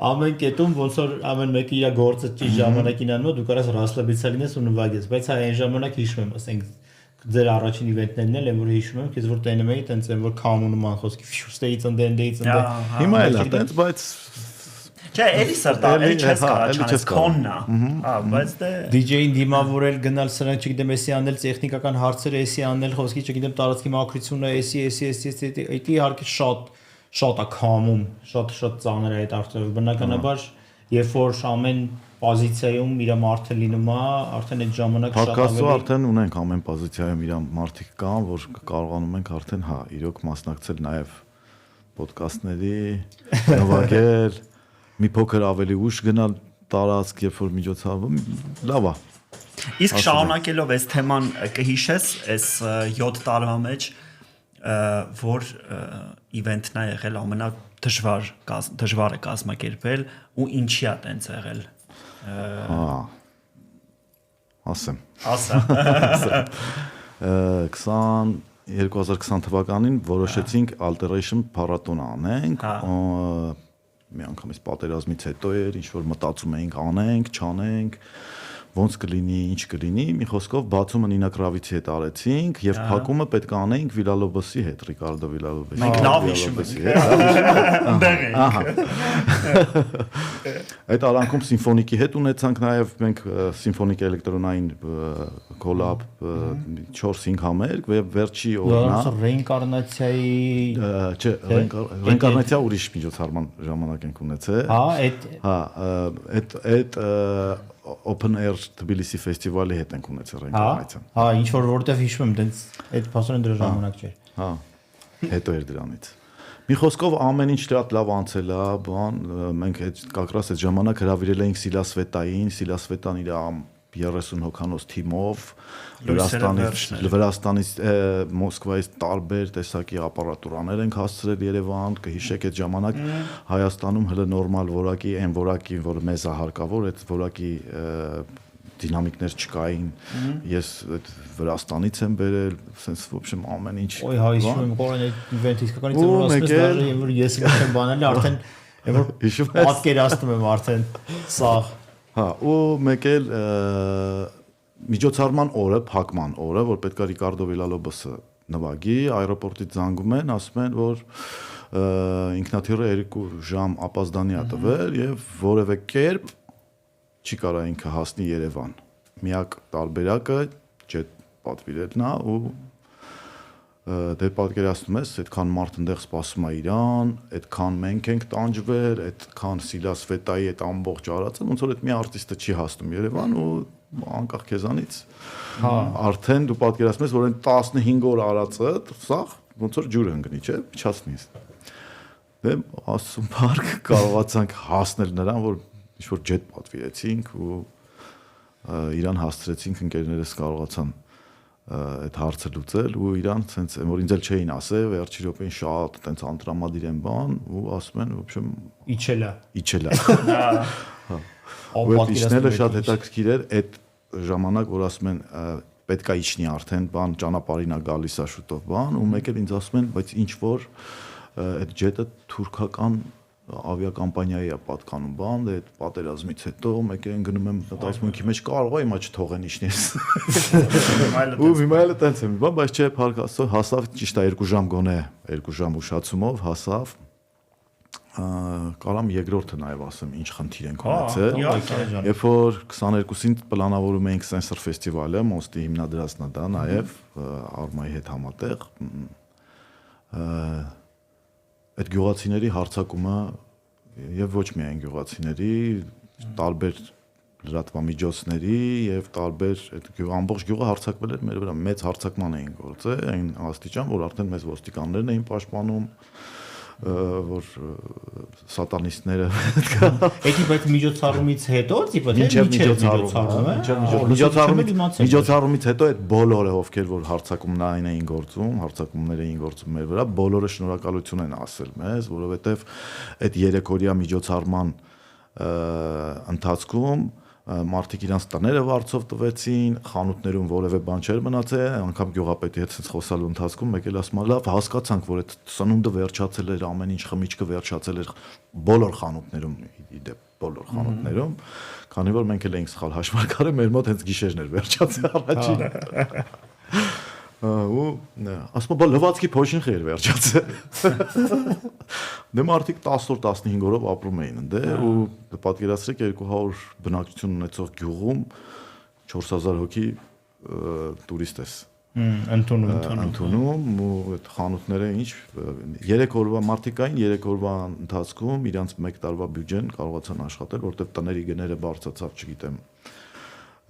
ամեն կետում ոնց որ ամեն մեկը իր գործը ճիշտ ժամանակին անում, դու կարաս ռասլաբիցա լինես ու նվագես, բայց այն ժամանակ հիշում եմ, ասենք ձեր առաջին իվենտներն էլ եմ որ հիշում եմ, քեզ որ տենում էի, տենց եմ որ կամունման խոսքի ֆյուստեից ընդենդեից ընդե։ Հիմա էլ է, տենց բայց չէ, էլի սրտալի չես կարաչանես քոննա։ Բայց դե DJ-ին դիմավորել գնալ սրանք չգիտեմ, էսի անել տեխնիկական հարցերը, էսի անել խոսքի չգիտեմ, տարածքի մաքրությունը, էսի, դա իհարկե շատ է կամում, շատ ծանր է այդ արդյունքը։ Բնականաբար, երբ որ ամեն պոզիցիայում իր մարդը լինում է, արդեն այդ ժամանակ շատ ավելի արդեն ունենք ամեն պոզիցիայում իր մարդիկ կան, որ կարողանում ենք արդեն իրոք մասնակցել նաև ոդկասթների, նվագել, մի փոքր ավելի ուշ գնալ տարածք, երբ որ միջոցառում լավ է։ Իսկ շարունակելով այս թեման կհիշես, այս 7 տարվա մեջ որ իվենտն է եղել ամենադժվարը կազմակերպել ու ինչի է տենց եղել։ Ասեմ 2020 թվականին որոշեցինք Alteration փառատոն անենք, մի անգամից պատերազմից հետո էր, ինչ որ մտածում էինք անենք, չանենք, ոնց կլինի, ինչ կլինի, մի խոսքով բացումը Նինա Կրավիցի հետ արեցինք եւ փակումը պետք է անեինք Վիլալոբոսի հետ, Ռիկարդո Վիլալոբոսի։ Մենք լավ հիշում ենք։ Այդ արանքում սիմֆոնիկի հետ ունեցանք նաեւ մենք սիմֆոնիկ էլեկտրոնային կոլաբ 4-5 համերգ, վերջի օրնա ռեինկարնացիայի չէ, ռեինկարնացիա ուրիշ միջոցառման ժամանակ ենք ունեցել։ Այդ Open Air Tbilisi ֆեստիվալի հետ ենք ունեցել ռեինկարնացիան։ Ինչ որ որտեվ հիշում եմ, դենց այդ փաստորեն դրա ժամանակ չէր։ Հետո էր դրանից։ Մի խոսքով ամեն ինչ լավ անցել է, բան, մենք այդ կակրաս այդ ժամանակ հրավիրել էինք Սիլասվետային, Սիլասվետան իր 30 հոգանոց թիմով Վրաստանից Մոսկվայից տարբեր տեսակի ապարատուրաներ ենք հասցրել Երևան, կհիշեք այդ ժամանակ Հայաստանում հələ նորմալ որակի, այն որակի, որը մեզ է հարկավոր, այդ որակի դինամիկներ չկային։ Ես այդ Վրաստանից եմ բերել, sense в общем ամեն ինչ։ Ոյ հիշում եմ, որ այդ իվենտը իսկականից որոշվեց դաժե, որ ես եմ բանել, արդեն որ պատկերացնում եմ արդեն սաղ։ Ու մեկ էլ միջոցառման օրը, փակման օրը, որ պետք է Ռիկարդո Վիլալոբոսը նվագի, аэроպորտից զանգում են, ասում են, որ ինքնաթիռը 2 ժամ ապազդանի է տվել եւ որևէ կերպ չի կարող ինքը հասնի Երևան։ Միակ տարբերակը ջետ պատվիրելն է ու դե պատկերացնում ես, այդքան մարդ այնտեղ սպասում է իրան, այդքան մենք ենք տանջվել, այդքան Սիլասվետայի այդ ամբողջ արածը, ոնց որ այդ մի արտիստը չի հասնում Երևան ու անկախ քեզանից արդեն դու պատկերացնում ես, որ այն 15 օր արածը, սաղ ոնց որ ջուր ընկնի, չէ՞, փչացնի։ Դե ասում парք կարողացանք հասնել նրան, որ ինչ որ ջետ պատվիրեցինք ու իրան հասցրեցինք, ընկերներս կարողացան այդ հարցը լուծել ու իրան ցենց որ ինձ էլ չէին ասել, վերջի րոպեին շատ տենց անտրամադիր են բան ու ասում են, ոբշեմ իջելա։ Ու այդ իջնելը շատ հետաքրքիր էր, այդ ժամանակ որ ասում են պետքա իջնի արդեն, բան ճանապարհին է գալիս է շուտով բան ու մեկ էլ ինձ ասում են, բայց ինչ որ այդ ջետը թուրքական ավիակամպանիայի է պատկանում բան, դե այդ պատերազմից հետո մեկ են գնում եմ մտածմունքի մեջ կարող է հիմա չթողեն իջնես։ Ու հիմա էլ տենց եմ, բայց չէ, փառք Աստծո, հասավ ճիշտ է 2 ժամ գոնե, 2 ժամ ուշացումով հասավ։ Կարամ երկրորդը նաև ասեմ, ինչ խնդիր ենք ունեցել։ Երբ որ 22-ին պլանավորում էինք Sensor ֆեստիվալը, Մոստի հիմնադրածն է դա նաև Արմայի հետ համատեղ, այդ գյուղացիների հարձակումը եւ ոչ միայն գյուղացիների, տարբեր լրատվամիջոցների եւ տարբեր այդ ամբողջ գյուղը հարձակվել էր մեր վրա, մեծ հարձակման էին գործել, այն աստիճան, որ արդեն մեզ ոստիկաններն էին պաշտպանում, որ սատանիստները Էդի բայց միջոցառումից հետո, տիպը թե միջոցառումից հետո այդ բոլորը ովքեր որ հարձակումներ էին գործում մեր վրա, բոլորը շնորհակալություն են ասել մեզ, որովհետև այդ 3 օրյա միջոցառման ընթացքում մարդիկ իրանց տները վարձով տվեցին, խանութներում որևէ բան չէր մնացել, անգամ գյուղապետի հետ ցած խոսալու ընթացքում մեկ էլ ասում է, լավ, հասկացանք, որ այդ սնունդը վերջացել էր, ամեն ինչ խմիչքը վերջացել էր բոլոր խանութներում, իդեպ բոլոր խանութներում, քանի որ մենք էլ էինք սխալ հաշվարկարել, մեր մոտ հենց գիշերն էր վերջացել առաջին։ Ու ասում եմ, լվացքի փոշինը էր վերջացել։ Դե մարդիկ 10 օր 15 օրով ապրում էին ընդ ու պատկերացրեք 200 բնակչություն ունեցող գյուղում 4000 հոգի տուրիստ ես ընդունում ու այդ խանութները ինչ 3 օրվա մարդիկ կային 3 օրվա ընթացքում իրանց 1 տարվա բյուջեն կարողացան աշխատել, որտեղ տների գները բարձրացավ, չգիտեմ,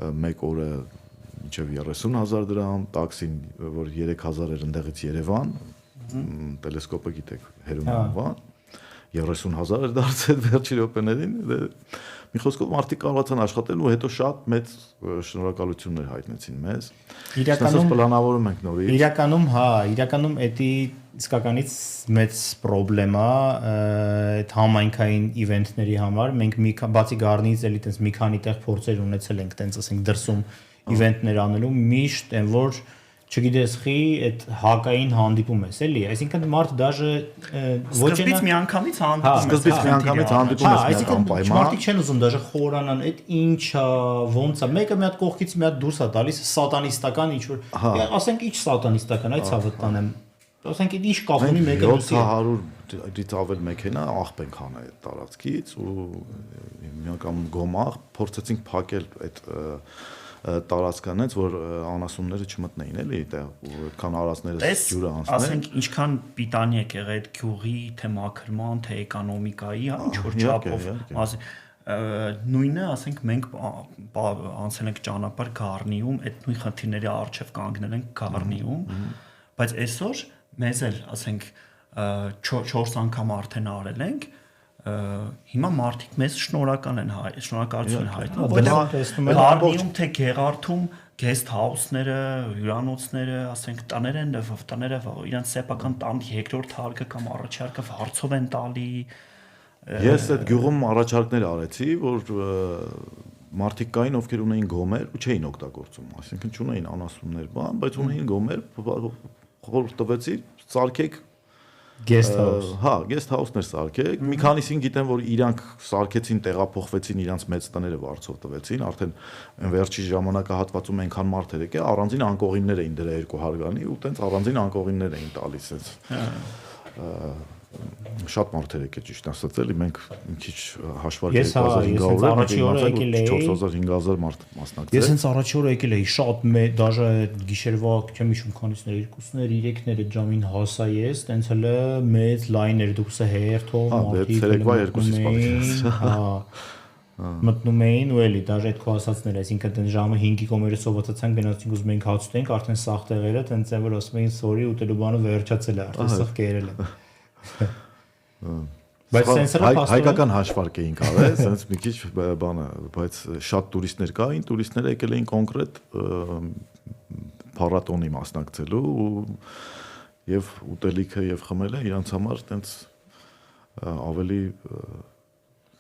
1 օրը մինչև 30,000 դրամ, տաքսին, որ 3000 էր ընդեղից Երևան, տելեսկոպը գիտեք, հերումավան, 30,000 էր դարձել վերջի րոպեներին, մի խոսքով մարդիկ կարողացան աշխատել ու հետո շատ մեծ շնորհակալություններ հայտնեցին մեզ։ Իրականում պլանավորում ենք նորից։ Իրականում էդի իսկականից մեծ խնդրեմ է այդ համայնքային իվենթների համար։ Մենք բացի Գառնից էլի տենց մի քանի տեղ փորձեր ունեցել ենք տենց ասենք դրսում իվենթներ անելու միշտ են որ չգիտես խի այդ հակային հանդիպում ես էլի այսինքն մարդ դաժե ոչ սկզբից միանգամից հանդիպում ես այսինքն մարդիկ չեն ուզում դաժե խորանան այդ ինչա ոնց է մեկը մի հատ կողքից մի հատ դուրս է տալիս սատանիստական ինչ որ ասենք ինչ սատանիստական այդ ցավը տանեմ ասենք ինչ կապ ունի մեկը դուսի 700-ից ավել մեքենա աղբ ենք հանել այդ տարածքից ու մի անգամ գոմաղ փորձեցինք փակել այդ տարածքանից որ անասունները չմտնեին էլի այդտեղ ու այդքան արածները ջուրը անցնեն ասենք ինչքան պիտանի եք եղել այդ գյուղի թե մաքրման թե էկոնոմիկայի ինչ որ չափով նույնը ասենք մենք անցել ենք ճանապարհ Գառնիում այդ նույն խնդիրների առջև կանգնել ենք Գառնիում բայց այսօր մեզ էլ ասենք 4 անգամ արդեն արել ենք հիմա մարդիկ մեզ շնորհակալություն հայտնում որտեղ Գառնիում թե Գեղարդում guest house-ները, հյուրանոցները, ասենք տները իրանց սեփական տան երկրորդ հարկը կամ առաջարկը հարցով են տալի Ես այդ գյուղում առաջարկներ արեցի, որ մարդիկ կային, ովքեր ունեին գոմեր ու չէին օգտագործում, այսինքն չունեին անասուններ, բան, բայց ունեին գոմեր, խորհուրդ տվեցի, սարքեք Guest house։ Հա, guest house-ներ սարքեք։ Մի քանիսին գիտեմ, որ իրանք սարքեցին, տեղափոխվեցին, իրանք մեծ տները վարձով տվեցին, արդեն վերջի ժամանակահատվածում այնքան մարդ էր եկել, առանձին անկողիններ էին դրա 2 հարգանի ու տենց առանձին անկողիններ էին տալիս այս շատ մարդեր եկել ճիշտ ասած էլի մենք մի քիչ հաշվարկ 4500 մարդ մասնակցել։ Ես հենց առաջի օրը եկել էի շատ դաժե գիշերվա չեմ հիշում քանիսներ 2-ներ 3-ներ այդ ժամին հասա ես տենց հələ մեծ լայներ դուքսը հերթով մարդիկ մտնում էին ու էլի դաժե այդ քո ասածներ այսինքն տեն ժամը 5-ի կոմերը սովացացան գնացինք ուզում ենք հաց ուտենք արդեն սաղ տեղերը տենց են որ ասում էին sorry ուտելու բանը վերջացել է արդեն սաղ կերել է Բայց սենսորը հայկական հաշվարկ էին կարել, սենց մի քիչ բանը, բայց շատ տուրիստներ կային, տուրիստները եկել էին կոնկրետ փառատոնի մասնակցելու եւ ուտելիքը եւ խմելը իրանց համար տենց ավելի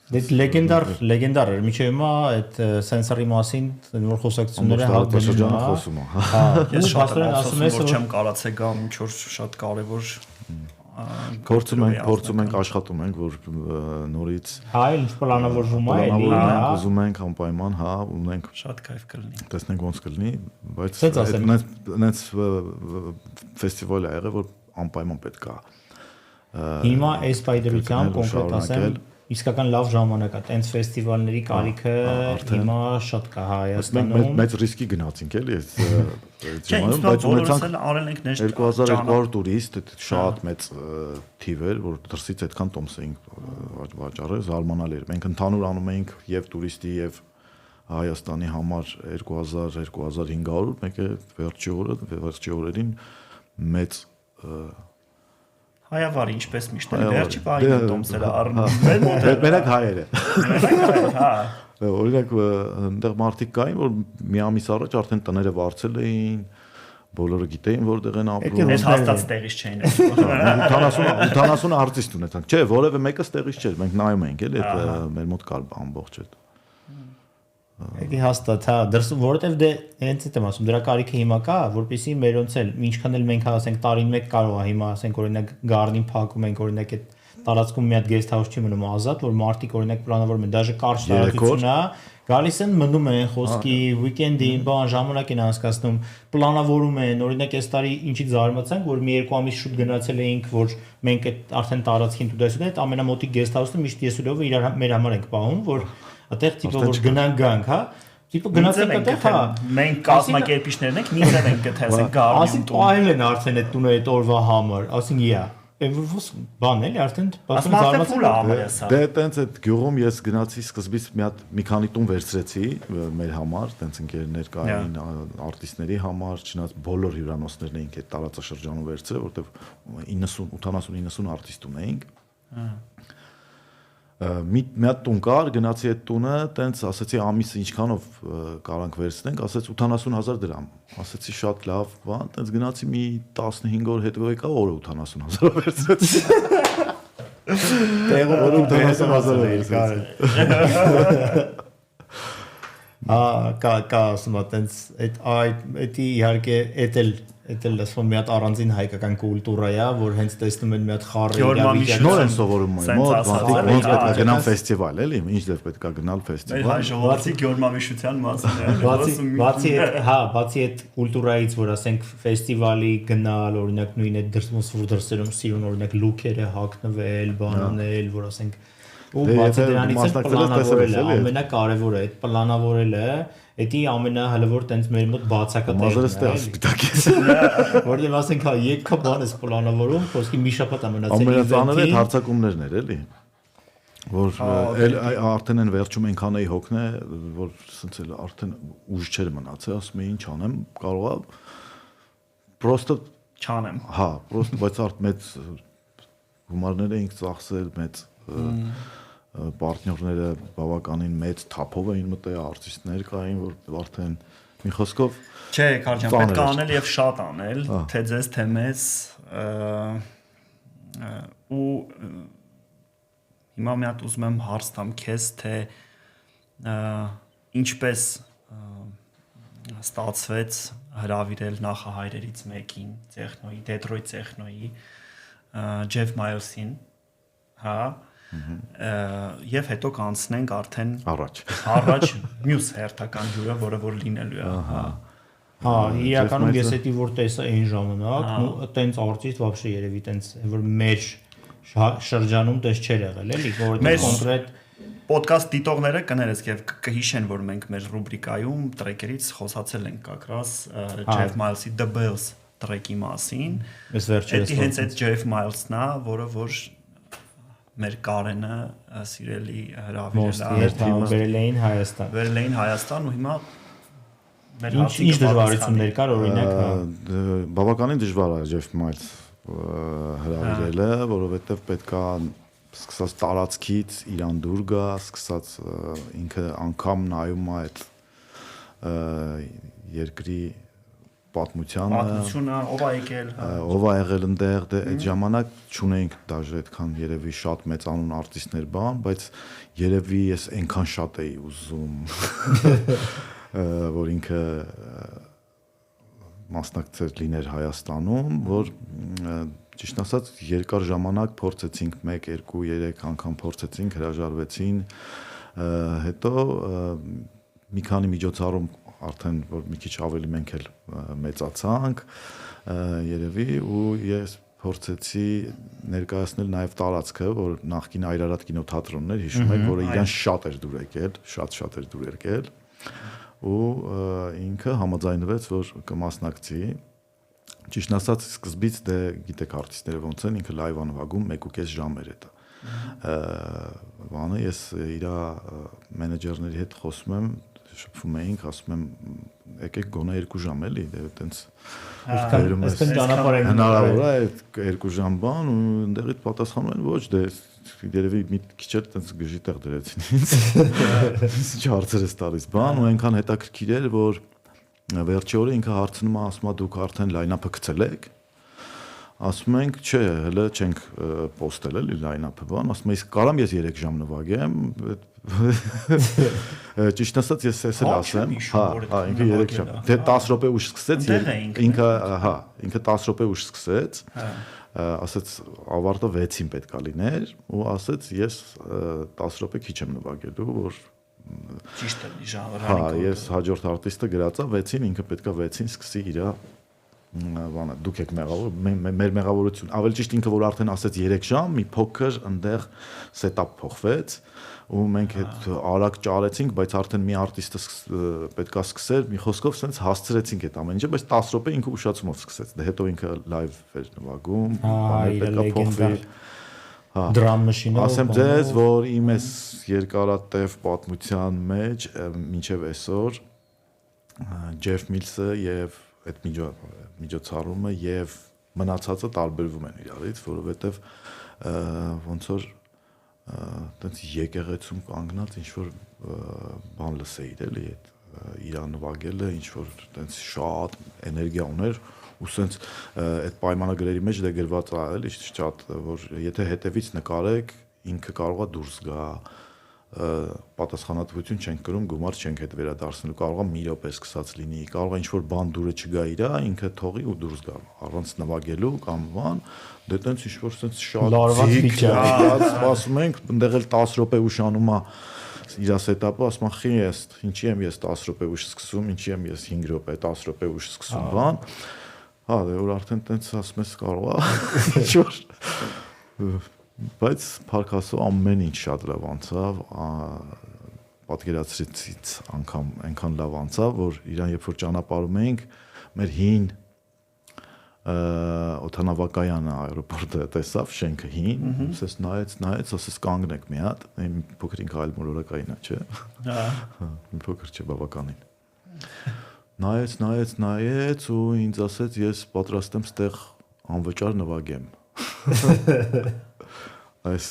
լեգենդար էր միջև հիմա այդ սենսորի մասին որ խոսակցությունները հատվածաշրջանը խոսում է։ Ես շատ ասում եմ որ չեմ կարացել գամ ինչ որ շատ կարեւոր Փորձում ենք աշխատում ենք որ նորից ինչ պլանավորվում է էլի ուզում ենք անպայման ունենք շատ կայֆ կլինի տեսնենք ոնց կլինի բայց այնպես ֆեստիվալ է եղել որ անպայման պետք է հիմա այս պայդրությամբ կոնկրետ ասեմ իսկական լավ ժամանակ է տենց ֆեստիվալների կարիքը հիմա շատ կա Հայաստանում մեծ ռիսկի գնացինք էլի այս ժամանակում բայց ունեցանք արել ենք 2200 տուրիստ շատ մեծ թիվ էր որ դրսից այդքան տոմս էինք վաճառել զարմանալի էր մենք ընդհանուր անում էինք եւ տուրիստի եւ Հայաստանի համար 2000-2500 մեկը վերջի օրերին մեծ Հայավարի ինչպես միշտ է վերջի պահին տոմսերը առնում մենակ հայերը օրինակ այնտեղ մարդիկ կային որ մի ամիս առաջ արդեն տները վարձել էին բոլորը գիտեին որտեղ են ապրում այս հաստատ տեղից չէին 80 արտիստ ունեցանք չէ որևէ մեկը տեղից չէր մենք նայում էինք էլի այդ մեր մոտ կար ամբողջ այդ Եկի հաստատ, դրսում, որովհետև դե հենց այդ եմ ասում, դրա կարիքը հիմա կա, որպեսզի մերոնց էլ ինչքան էլ մենք ասենք տարին մեկ կարող է հիմա ասենք օրինակ գարնին փակում ենք օրինակ այդ տարածքում մի հատ guest house չի մնում ազատ, որ մարդիկ օրինակ պլանավորում են, դաժե կարճ տարածություն է, գալիս են մնում են խոսքի weekend-ի բան ժամանակ են անցկացնում, պլանավորում են, օրինակ այս տարի ինչի զարմացանք, որ մի 2 ամիս շուտ գնացել էինք, որ մենք այդ արդեն տարածքին տուդեսուդ այդ ամենամոտիկ guest house-ը միշտ ես ու լովը իրար մեր համար ենք պահում, որ Այդտեղ տիպը որ գնանք գանք, հա։ Տիպը գնացեք այդտեղ, հա։ Մենք կազմակերպիչներն ենք, մի ձև ենք գտածենք գարուն։ Ասենք այլ են արդեն այդ տունը այդ օրվա համար, ասենք իա։ Էվս բան էլի արդեն բացում զարմացել է։ Դե տենց այդ գյուղում ես գնացի սկզբից մի քանի տուն վերցրեցի մեր համար, տենց ընկերներ կային արտիստների համար, չնայած բոլոր հյուրանոցներն էինք այդ տարածաշրջանում վերցրել, որտեղ 90-90 արտիստ ունեինք։ Մի հատ տուն կար, գնացի այդ տունը, տենց ասեցի ամիսը ինչքանով կարանք վերցնենք, ասեց 80000 դրամ։ Ասեցի շատ լավ, բան, տենց գնացի մի 15 օր հետո եկա օրը 80000 վերցրեցի։ Տեղը 80000 էր կարել։ Կա ասում եմ, տենց այդ իհարկե Էդել ասում մի հատ առանձին հայկական կուլտուրա է, որ հենց տեսնում են մի հատ խառը նոր են սովորում մոտ, ոնց պետք է գնալ ֆեստիվալ, էլի, ինչ դեռ պետք է գնալ ֆեստիվալ։ Հայ ժողովրդի գյորմամիշության մասն է։ Բացի այդ կուլտուրայից, որ ասենք ֆեստիվալի գնալ, օրինակ նույն այդ դրսում սիրուն օրինակ լուքերը հագնվել, բան անել, որ ասենք ու բացի դրանից պլանավորելը ամենակարևորը, այդ պլանավորելը Էդի ամենահլվոր տենց մեր մոտ բացակա տեղն է։ Սպիտակես։ Որտեղ ասենք հա եկա բան ես պլանավորում, խոսքի մի շաբաթ ամենացել ամենածանր է հարցակումներն էր էլի։ Որ արդեն են վերջում այնքան էի հոգնե, որ ասենց էլ արդեն ուժ չէր մնացել, ասում էի ինչ անեմ, կարողա պրոստը չանեմ։ Հա, պրոստը բայց արդեն մեծ գումարներ էինք ծախսել, մեծ պարտներները բավականին մեծ թափով էին մտել, արտիստներ կային, որ արդեն մի խոսքով չէ, Կարջան, պետք է անել եւ շատ անել, թե ձեզ, թե մեզ ու հիմա մի հատ ուզում եմ հարց տամ քեզ, թե ինչպես ստացվեց հրավիրել նախահայրերից մեկին, Տեխնոյի, Դեթրոյթ Տեխնոյի Jeff Miles-ին, հա, եւ հետո կանցնենք արդեն առաջ մյուս հերթական հյուրը, որը որ լինելու է, հա, իրականում ես էդի որ տեսա այն ժամանակ, ու տենց արծից вообще երևի տենց որ մեր շրջանում տես չէր եղել, էլի, որովհետեւ կոնկրետ Podcast դիտողները կներես եւ կհիշեն, որ մենք մեր ռուբրիկայում տրեքերից խոսացել ենք կակրաս Jeff Miles-ի The Bells տրեքի մասին։ Ես վերջերս հենց այդ Jeff Miles-ն է, որը որ մեր Կարենը սիրելի հրավիրել է վերել էին Հայաստան ու հիմա մեր ինչ դժվարություններ կար օրինակ բավականին դժվար է Jeff Miles հրավիրելը, որովհետեւ պետքա սկսած տարածքից իրան դուր գա, սկսած ինքը անգամ նայում է այդ երկրի պատմությունը, ով է եղել ընդեղ, դե այդ ժամանակ չունեինք դաժե այդքան երևի շատ մեծանուն արտիստներ բան, բայց երևի ես այնքան շատ էի ուզում, որ ինքը մասնակցեր լիներ Հայաստանում, որ ճիշտ ասած երկար ժամանակ փորձեցինք 1, 2, 3 անգամ փորձեցինք, հրաժարվեցին, հետո մի քանի միջոցառում արդեն որ մի քիչ ավելի մենք էլ մեծացանք երևի ու ես փորձեցի ներկայացնել նաև տարածքը, որ նախկին Այրարատ կինոթատրոնն էր, հիշում եք, որը իրան շատ էր դուր եկել, շատ էր դուր եկել ու ինքը համաձայնվեց, որ կմասնակցի Ճիշտ ասած սկզբից դե գիտեք արտիստները ոնց են ինքը լայվ անվագում 1.5 ժամ էր դա։ Բանը ես իր մենեջերների հետ խոսում եմ, շփվում էինք, ասում եմ եկեք գոնե 2 ժամ էլի, դե այտենց այսպես ճանապարհ ենք հնարավոր է 2 ժամ բան ու ընդեղից պատասխանում են ոչ, դե երևի մի քիչ էլ այտենց գժի տեղ դրեցին ինձ։ Ինչ հարցեր ես տալիս բան ու այնքան հետաքրքիր էր, որ Վերջի օրը ինքը հարցնում է, ասում է դուք արդեն լայնափը գցել եք։ Ասում ենք, չէ, հələ չենք պոստել էլի լայնափը, բան, ասում եմ, իսկ կարամ ես 3 ժամ նվագեմ։ Ճիշտ ասած ես էս էլ ասեմ, հա, ինքը 3 ժամ։ Դե 10 րոպե ուշ սկսեց, ինքը, հա, ինքը 10 րոպե ուշ սկսեց։ Ասաց ավարտը 6-ին պետք է լիներ ու ասաց ես 10 րոպե քիչ եմ նվագելու, որ ճիշտ է ժանրը։ Հա, ես հաջորդ արտիստը գրածա 6-ին, ինքը պետքա 6-ին սկսի իր բանը, դուք եք մեղավոր, մեր մեղավորություն։ Ավելի ճիշտ ինքը որ արդեն ասեց 3 ժամ, մի փոքր այնտեղ սետափ փոխվեց ու մենք այդ արագ ճարեցինք, բայց արդեն մի արտիստը պետքա սկսեր, մի խոսքով sense հասցրեցինք այդ ամեն ինչը, բայց 10 րոպե ինքը ուշացումով սկսեց։ Դե հետո ինքը լայվ էր նվագում, պետքա փոխվի։ Drum machine-ը ասեմ ձեզ, որ իմ էս երկարատև պատմության մեջ մինչև այսօր Jeff Mills-ը եւ այդ միջոցառումը եւ մնացածը տարբերվում են իրարից, որովհետեւ ոնց որ այտենց եկեղեցում կանգնած ինչ որ բան լսեիր էլի այդ իրան նվագելը ինչ որ այտենց շատ էներգիա ուներ ու սենց այդ պայմանագրերի մեջ դե գրված է էլի շատ որ եթե հետևից նկարեք ինքը կարող է դուրս գա պատասխանատվություն չենք կրում գումար չենք հետ վերադարձնելու կարող է մի րոպե սկսած լինի կարող է ինչ որ բան դուրը չգա իրա ինքը թողի ու դուրս գա առանց նվագելու կամ բան դե տենց ինչ որ սենց շատ լարված սպասում ենք ընդեղ էլ 10 րոպե ուշանում է իր սետափը ասում եմ խի ես ինչի եմ ես 10 րոպե ուշ սկսում ինչի եմ ես 5 րոպե 10 րոպե ուշ սկսում բան հա դե որ արդեն տենց ասում ես կարող է ինչ որ բայց փառք ամեն ինչ շատ լավ անցավ պատկերացրիցից անգամ այնքան լավ անցավ որ իրան երբ որ ճանապարհում էինք մեր հին օթանավակայանը аэроպորտը տեսավ շենքը հին ասես նայեց ասես կանգնեք մի հատ փոքրինք այլ մոլորակային է չէ հա մի փոքր չէ բավականին նայեց ու ինձ ասեց ես պատրաստ եմ ստեղ անվճար նվագեմ այս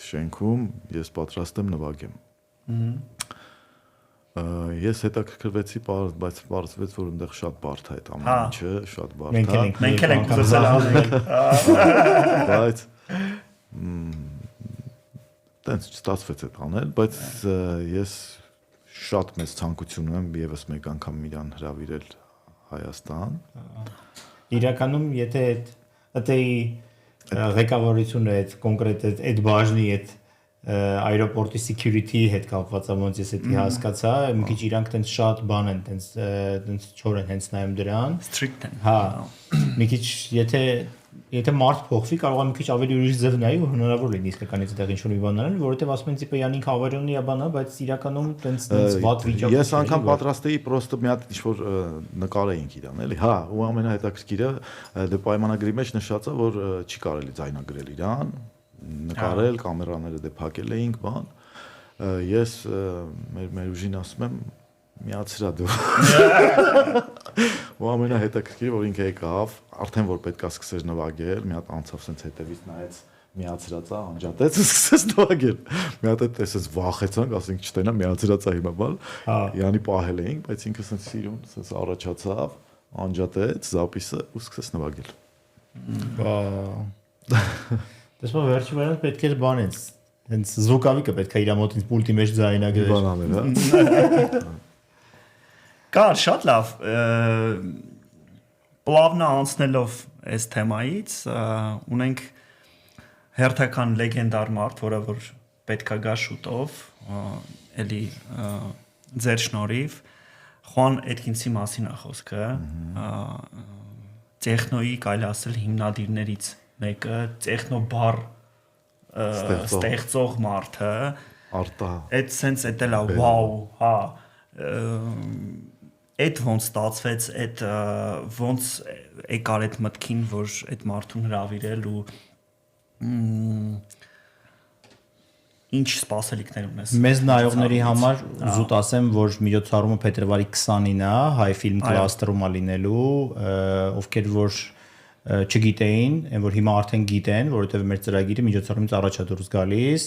շենքում ես պատրաստ եմ նվագեմ ես հետաքրքրվեցի բայց բարձվեց որ այնտեղ շատ բարդ է այդ ամեն ինչը շատ բարդ է մենք էլ ենք ուզել անել բայց տենց ստացվեց այդ անել բայց ես շատ մեծ ցանկություն ունեմ եւս մեկ անգամ իրան հրավիրել Հայաստան իրականում եթե այդի ղեկավարությունը այդ կոնկրետ այդ բաժնի այդ aeroporti security հետ կապված է ոնց ես էդի հասկացա մի քիչ իրանք տենց շատ բան են տենց չոր են հենց նայում դրան strict են հա մի քիչ եթե մարդ փոխվի կարող է մի քիչ ավելի ուրիշ ձև նայի ու հնարավոր լինի իսկականից այդտեղ ինչ-որ մի բան անել որովհետև ասում են տիպը յանինք ավարյոնի է բանա բայց իրականում տենց վատ վիճակում ես անգամ պատրաստ էի պրոստը մի հատ ինչ-որ նկար էինք իրան էլի հա ու ամենահետաքրքիրը դե պայմանագրի մեջ նշած է որ չի կարելի ձայնագրել իրան նկարել, կամերաները դե փակել էինք, բան։ Ես մեր ուժին ասում եմ, միացրա դու։ Ու ամենահետաքրքիրը որ ինքը եկավ, արդեն որ պետքա սկսեր նվագել, մի հատ անցավ սենց հետևից նայեց, միացրած է, անջատեց ու սկսեց նվագել։ Մի հատ էդ էսես վախեցանք, ասենք չտենա միացրած է հիմա բան։ Յանի պահել էինք, բայց ինքը սենց սիրուն, սենց առաջացավ, անջատեց զապիսը ու սկսեց նվագել։ Դες մա վերջի վարան պետք էր բանից, հենց զուկավիկը պետք է իր մոտից պուլտի մեջ ձայնագրել։ Բան անել, հա։ Կար, շատ լավ, պլավնա անցնելով այս թեմայից, ունենք հերթական լեգենդար մարդ, որը որ պետք է գա շուտով, էլի ձեր շնորհիվ, Խուան Էթկինսի մասին է խոսքը, տեխնոյի կարելի ասել հիմնադիրներից մեկը տեխնոբար ստեղծող մարդը արտա այդ sense էդ էլա վաու հա այդ ոնց ստացվեց այդ ոնց եկար այդ մտքին որ այդ մարդուն հրավիրել ու ինչ սպասելիքներ ունես մեզ նայողների համար զուտ ասեմ որ միջոցառումը փետրվարի 29-ն է հայ ֆիլմ կլաստերում է լինելու ովքեր որ չգիտեին, այն որ հիմա արդեն գիտեն, որովհետև մեր ծրագիրը միջոցառումից առաջ է դուրս գալիս,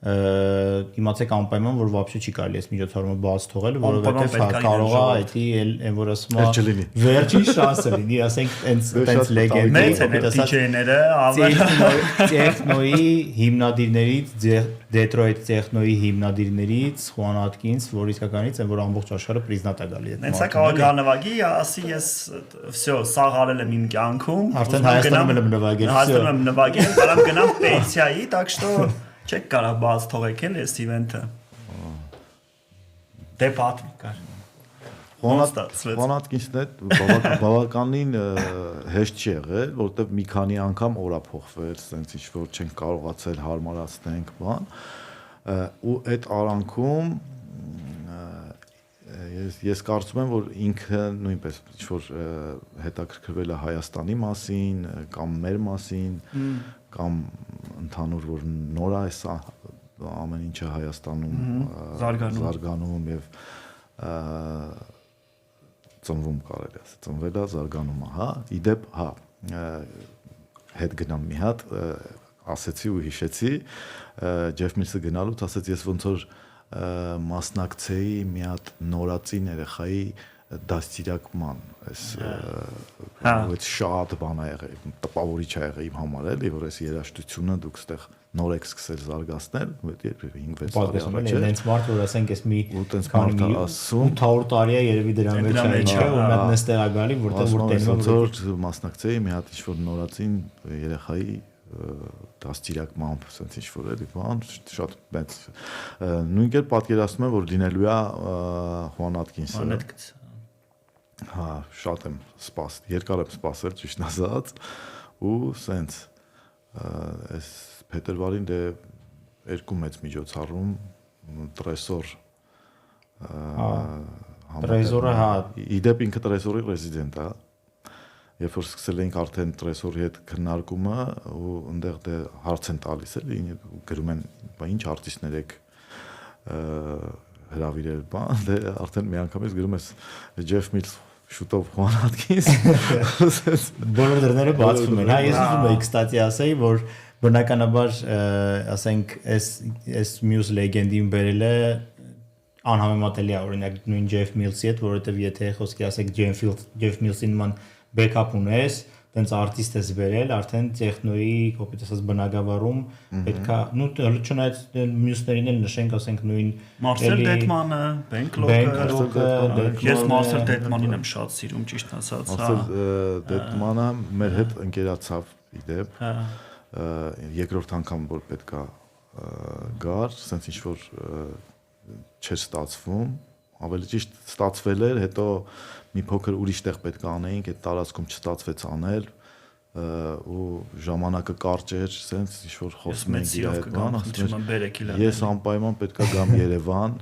իմացեք անպայման, որ вообще չի կարելի այս միջոցառումը բաց թողել, որովհետև կարող է այդի այն որ ասում է վերջին շանսը լինի, ասենք այնց լեգենդի DJ-ները տեխնոյի հիմնադիրներից Detroit տեխնոյի հիմնադիրներից Խուան Աթկինս, որ իսկականից այն որ ամբողջ աշխարհը պրիզնատ է գալի այդ մարդը։ Հենց կարող է նվագի, ասի ես всё, սաղ արել եմ իմ կյանքում, արդեն Հայաստանում եմ նվագել, Հայաստանում եմ նվագել, կարամ գնամ պենսիայի, так что չեք կարող բաց թողեք էլ այս իվենթը։ Դե պատմի կար։ Խուան Աթկինսն բավականին հեշտ չի եղել, որովհետև մի քանի անգամ օր է փոխվել, ասենց ինչ որ չենք կարողացել հարմարացնենք, բան։ Ու այդ արանքում ես կարծում եմ, որ ինքը նույնպես ինչ որ հետաքրքրվել է Հայաստանի մասին, կամ մեր մասին, կամ ընդհանուր որ նոր է սա ամեն ինչը Հայաստանում զարգանում եւ ծնվում կարելի ասել, ծնվել է, զարգանում է, հա, իդեպ, հա, հետ գնամ մի հատ, ասեցի ու հիշեցի, Ջեֆ Միլսը գնալուց ասեց, ես ոնց որ մասնակցեի մի հատ նորածին երեխայի դաստիարակման, այս շատ բան է եղել, տպավորիչ է եղել իմ համար էլի, որ այս երաժշտությունը դուք ստեղ նոր եք սկսել զարգացնել, 5-6 տարի առաջ է։ Հենց մարդ որ ասենք այս մի ու տենց մարդը ասում 800 տարի է երևի դրա մեջ է, ու մենակ նստեղ է գալի, որտեղ որ տենում որ մասնակցեի մի հատ ինչ-որ նորածին երեխայի դաստիարակմամբ, ասենց ինչ-որ էլի, բան, շատ մեծ։ Նույն կերպ պատկերացնում եմ, որ լինելու է Խուան Աթկինսը։ Հա, շատ եմ սպասել, երկար եմ սպասել, ճիշտ ասած, ու սենց այս փետրվարին դե երկու մեծ միջոցառում տրեսոր տրեզորը հա իդեպ ինքը տրեսորի ռեզիդենտ է երբ որ սկսել էինք արդեն տրեսորի հետ քննարկումը ու այնտեղ դե հարց են տալիս էլի գրում են ինչ արտիստներ եք հրավիրել բան դե արդեն մի անգամից գրում ես Ջեֆ Միլս շուտով Խուան Աթկինս բոլոր դռները բացվում են հա ես ուզում եի կստատի ասեի որ բնականաբար ասենք այս մյուս լեգենդին բերել է անհամեմատելի է օրինակ նույն Ջեֆ Միլսի հետ որովհետև եթե խոսքի ասեք Ջեֆ Միլսին ման բեքափ ունես տենց արտիստ ես բերել արդեն տեխնոյի կոպիտ ասած բնակավարում պետքա նու չնայած մյուսներին էլ նշենք ասենք նույն Մարսել Դետմանը, Բենքլոկը ես Մարսել Դետմանին եմ շատ սիրում ճիշտ ասած Մարսել Դետմանը մեր հետ ընկերացավ իդեպ երկրորդ անգամ որ պետքա գար, սենց ինչ որ չէր ստացվում, ավելի ճիշտ ստացվել էր, հետո մի փոքր ուրիշ տեղ պետք է անեինք, այդ տարածքում չստացվեց անել ու ժամանակը կարճ էր, սենց ինչ որ խոսում ենք իր հետ, ես անպայման պետք է գամ Երևան,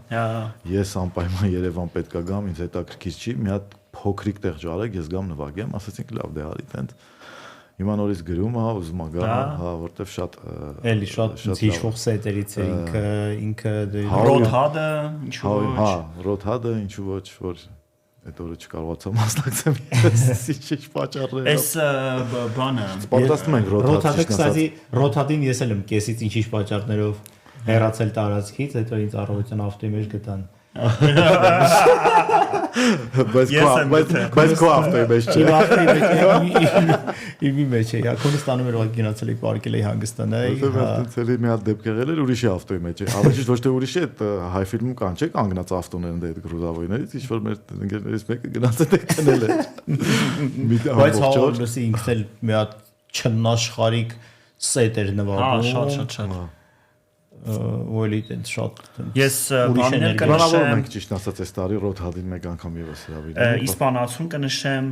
ես անպայման Երևան պետք է գամ, ինձ հետաքրքիր չի, մի հատ փոքրիկ տեղ ջարեք, ես գամ նվագեմ, ասացինք լավ դե արի տենց հիմա նորից գրում, հա, ուզում եմ գա, հա, որտեվ շատ էլի շատ հիշվող սետերից է ինքը Ռոթհադը ինչու ոչ, հա, Ռոթհադը ինչու ոչ, որ այդ օրը չկարողացա մասնակցեմ, ինչ պատճառներով։ Էս բանը պատրաստում ենք Ռոթհադը, կստացի, Ռոթհադին ես էլ եմ կեսից ինչ պատճառներով հեռացել տարածքից, հետո ինձ առողջության ավտոյի մեջ գտան։ Բայց քո ավտոյի մեջ չէ։ Իմի մեջ է, ակոնը ստանում էր որ գնացել եք պարկել էի հանգստանայի։ Որտեղ մի հատ դեպք եղել էր ուրիշի ավտոյի մեջ է։ Ավելի ոչ թե ուրիշի այդ հայ ֆիլմում կան չէ կանգնած ավտոներն դե այդ գրուզավորներից, ինչ որ մեր ընկերներից մեկը գնացել է քնել է։ Բայց հավորսի ինքն էլ մի հատ չնաշխարիկ սետ էր նվագում։ Հա, շատ։ ու էլի տենց շատ ես բաներ կնշեմ մենք ճիշտ ասած այս տարի Ռոթհադին մեկ անգամ եւս հրավիրել իսպանացուն կնշեմ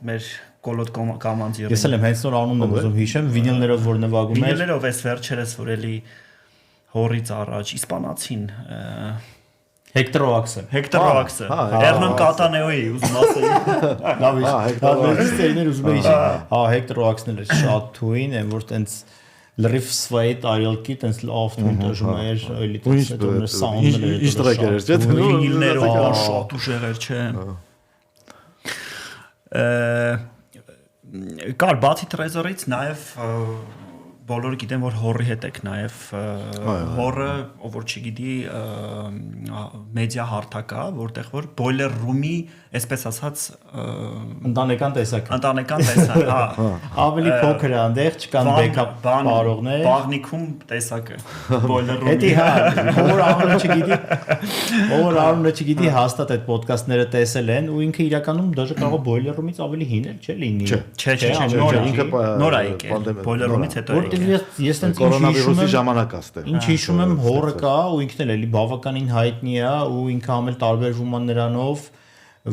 մեր կոլոտ կոմանձիրը ես էլ եմ հենց նոր անունն եմ ուզում հիշեմ վինիլներով որ նվագում էր վինիլներով էս վերջերս որ էլի հորից առաջ իսպանացին Հեկտոր Օաքսը Հեռնան Կատանեոյի ուզում ասեի լավ է ուզում էի հա Հեկտոր Օաքսն էլ շատ թույն են որ տենց լրիվ սվայի տարիալքի տենց լավ թույն դժում էր էլի տենց դուրս սաունդը ինչ տրեկեր էր չէ վինիլներով շատ ուժեղեր չէ կար բացի տրեզորից նաև բոլորը գիտեն որ հորի հետ եք նաև հորը ով որ չգիտի մեդիա հարթակա որտեղ որ boiler room-ի այսպես ասած ընտանեկան տեսակ հա ավելի փոքր է այնտեղ չկան backup բարողներ բաղնիքում տեսակը boiler room-ի Էդի հա ով անունը չգիտի հաստատ այդ ոդկասթները տեսել են ու ինքը իրականում դաժե կարող boiler room-ից ավելի հին էլ չէ լինի չէ նոր է եկել boiler room-ից հետո ես տենց կորոնավիրուսի ժամանակ աստե ինչ հիշում եմ հորը կա ու ինքն էլ էլի բավականին հայտնի է ու ինքը ամել տարբերվում է նրանով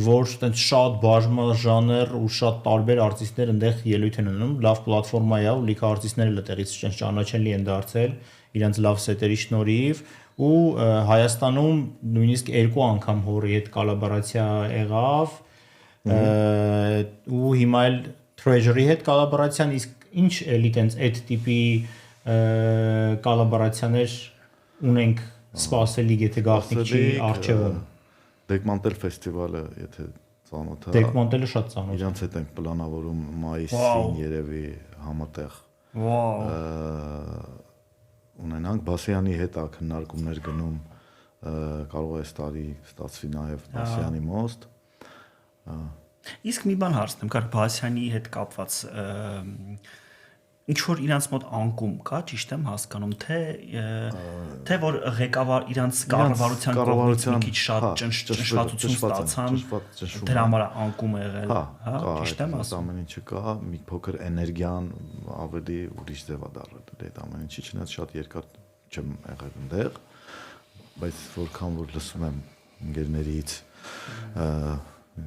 որ տենց շատ բաժանաժանր ու շատ տարբեր արտիստներ այնտեղ ելույթ են ունենում լավ պլատֆորմա է ու լիքը արտիստներ էլ այդտեղից ճանաչելի են դարձել իրենց լավ սետերի շնորհիվ ու Հայաստանում նույնիսկ 2 անգամ հորի հետ կոլաբորացիա եղավ ու հիմա էլ Treasury հետ կոլաբորացիան իսկ ինչ էլի տենց այդ տիպի կոլաբորացիաներ ունենք սպասելի եթե գաղտնիք չի արժևում Դեկմանտել ֆեստիվալը եթե ծանոթ է Դեկմանտելը շատ ծանոթ իրանց հետ ենք պլանավորում մայիսին երևի համատեղ ունենանք Բասյանի հետ քննարկումներ գնում կարող է այս տարի ստացվի նաև Բասյանի մոստ Իսկ մի բան հարցնեմ, կար Բասյանի հետ կապված ինչ որ իրանց մոտ անկում կա, ճիշտ եմ հասկանում, թե որ ղեկավար իրանց կառավարության կողմից մի քիչ շատ ճնշվածություն ստացան, դրա համար անկում է եղել, հա, ճիշտ եմ ասում։ Ամեն ինչը կա, մի փոքր էներգիան ավելի ուրիշ ձև է դառել, այդ ամեն ինչի չնայած շատ երկար չեմ եղել այնտեղ, բայց որքան որ լսում եմ ընկերներից,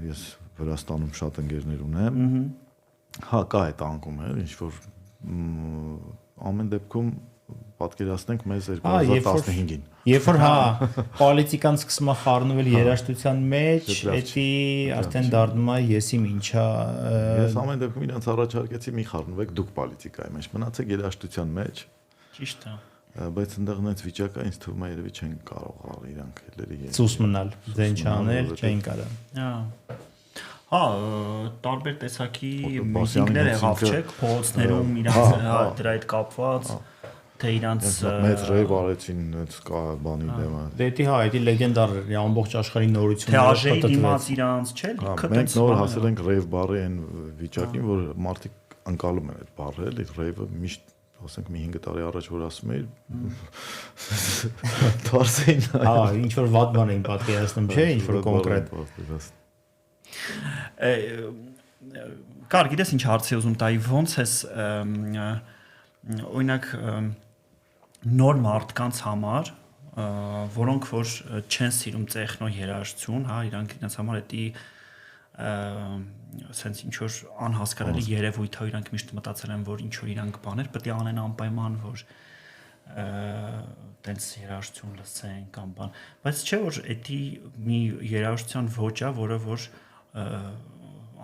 ես Վրաստանում շատ ընկերներ ունեմ, հա կա այդ անկումը, ինչ որ ամեն դեպքում պատկերացնենք մեզ 2015-ին։ Երբ որ հա պոլիտիկան սկսում է խառնվել երաժշտության մեջ, էդի արդեն դառնում է եսիմ ինչա։ Ես ամեն դեպքում իրենց առաջարկեցի մի խառնվեք դուք պոլիտիկայի մեջ, մնացեք երաժշտության մեջ։ Ճիշտ է։ Բայց այնտեղ նենց վիճակը ինձ թվում է երևի չեն կարող իրանք էլի ցույց մնալ, դեն չանել, չեն կարող։ Հա, տարբեր տեսակի միտինգներ եղավ, չէ՞, փողոցներում իրանց դրա հետ կապված, թե իրանց մեծ ռեյվ արեցին այդ բանի դեմը։ Դե հա, դա լեգենդար է, ամբողջ աշխարհի նորությունները թե ԱԺ-ի դիմաց իրանց, չէ՞, մենք նոր հասել ենք ռեյվ բարի այն վիճակին, որ մարդիկ անցալում են այդ բառը, էլի ռեյվը միշտ ասենք մի 5 տարի առաջ որ ասում էի դարսեին հա ինչ որ վատ բան էին պատկերացնում չէ ինչ որ կոնկրետ Կար գիտես ինչ հարցի ուզում տայի ոնց էս օրինակ նոր մարդկանց համար, որոնք որ չեն սիրում տեխնո երաժշտություն, հա, իրանք իրենց համար էդի sense ինչ որ անհասկանալի երևույթ է, իրանք միշտ մտածել են, որ ինչ որ իրանք բաներ պետք է անեն անպայման, որ տենց երաժշտություն լսեն կամ բան, բայց չէ որ էդի մի երաժշտության ոճ է, որը որ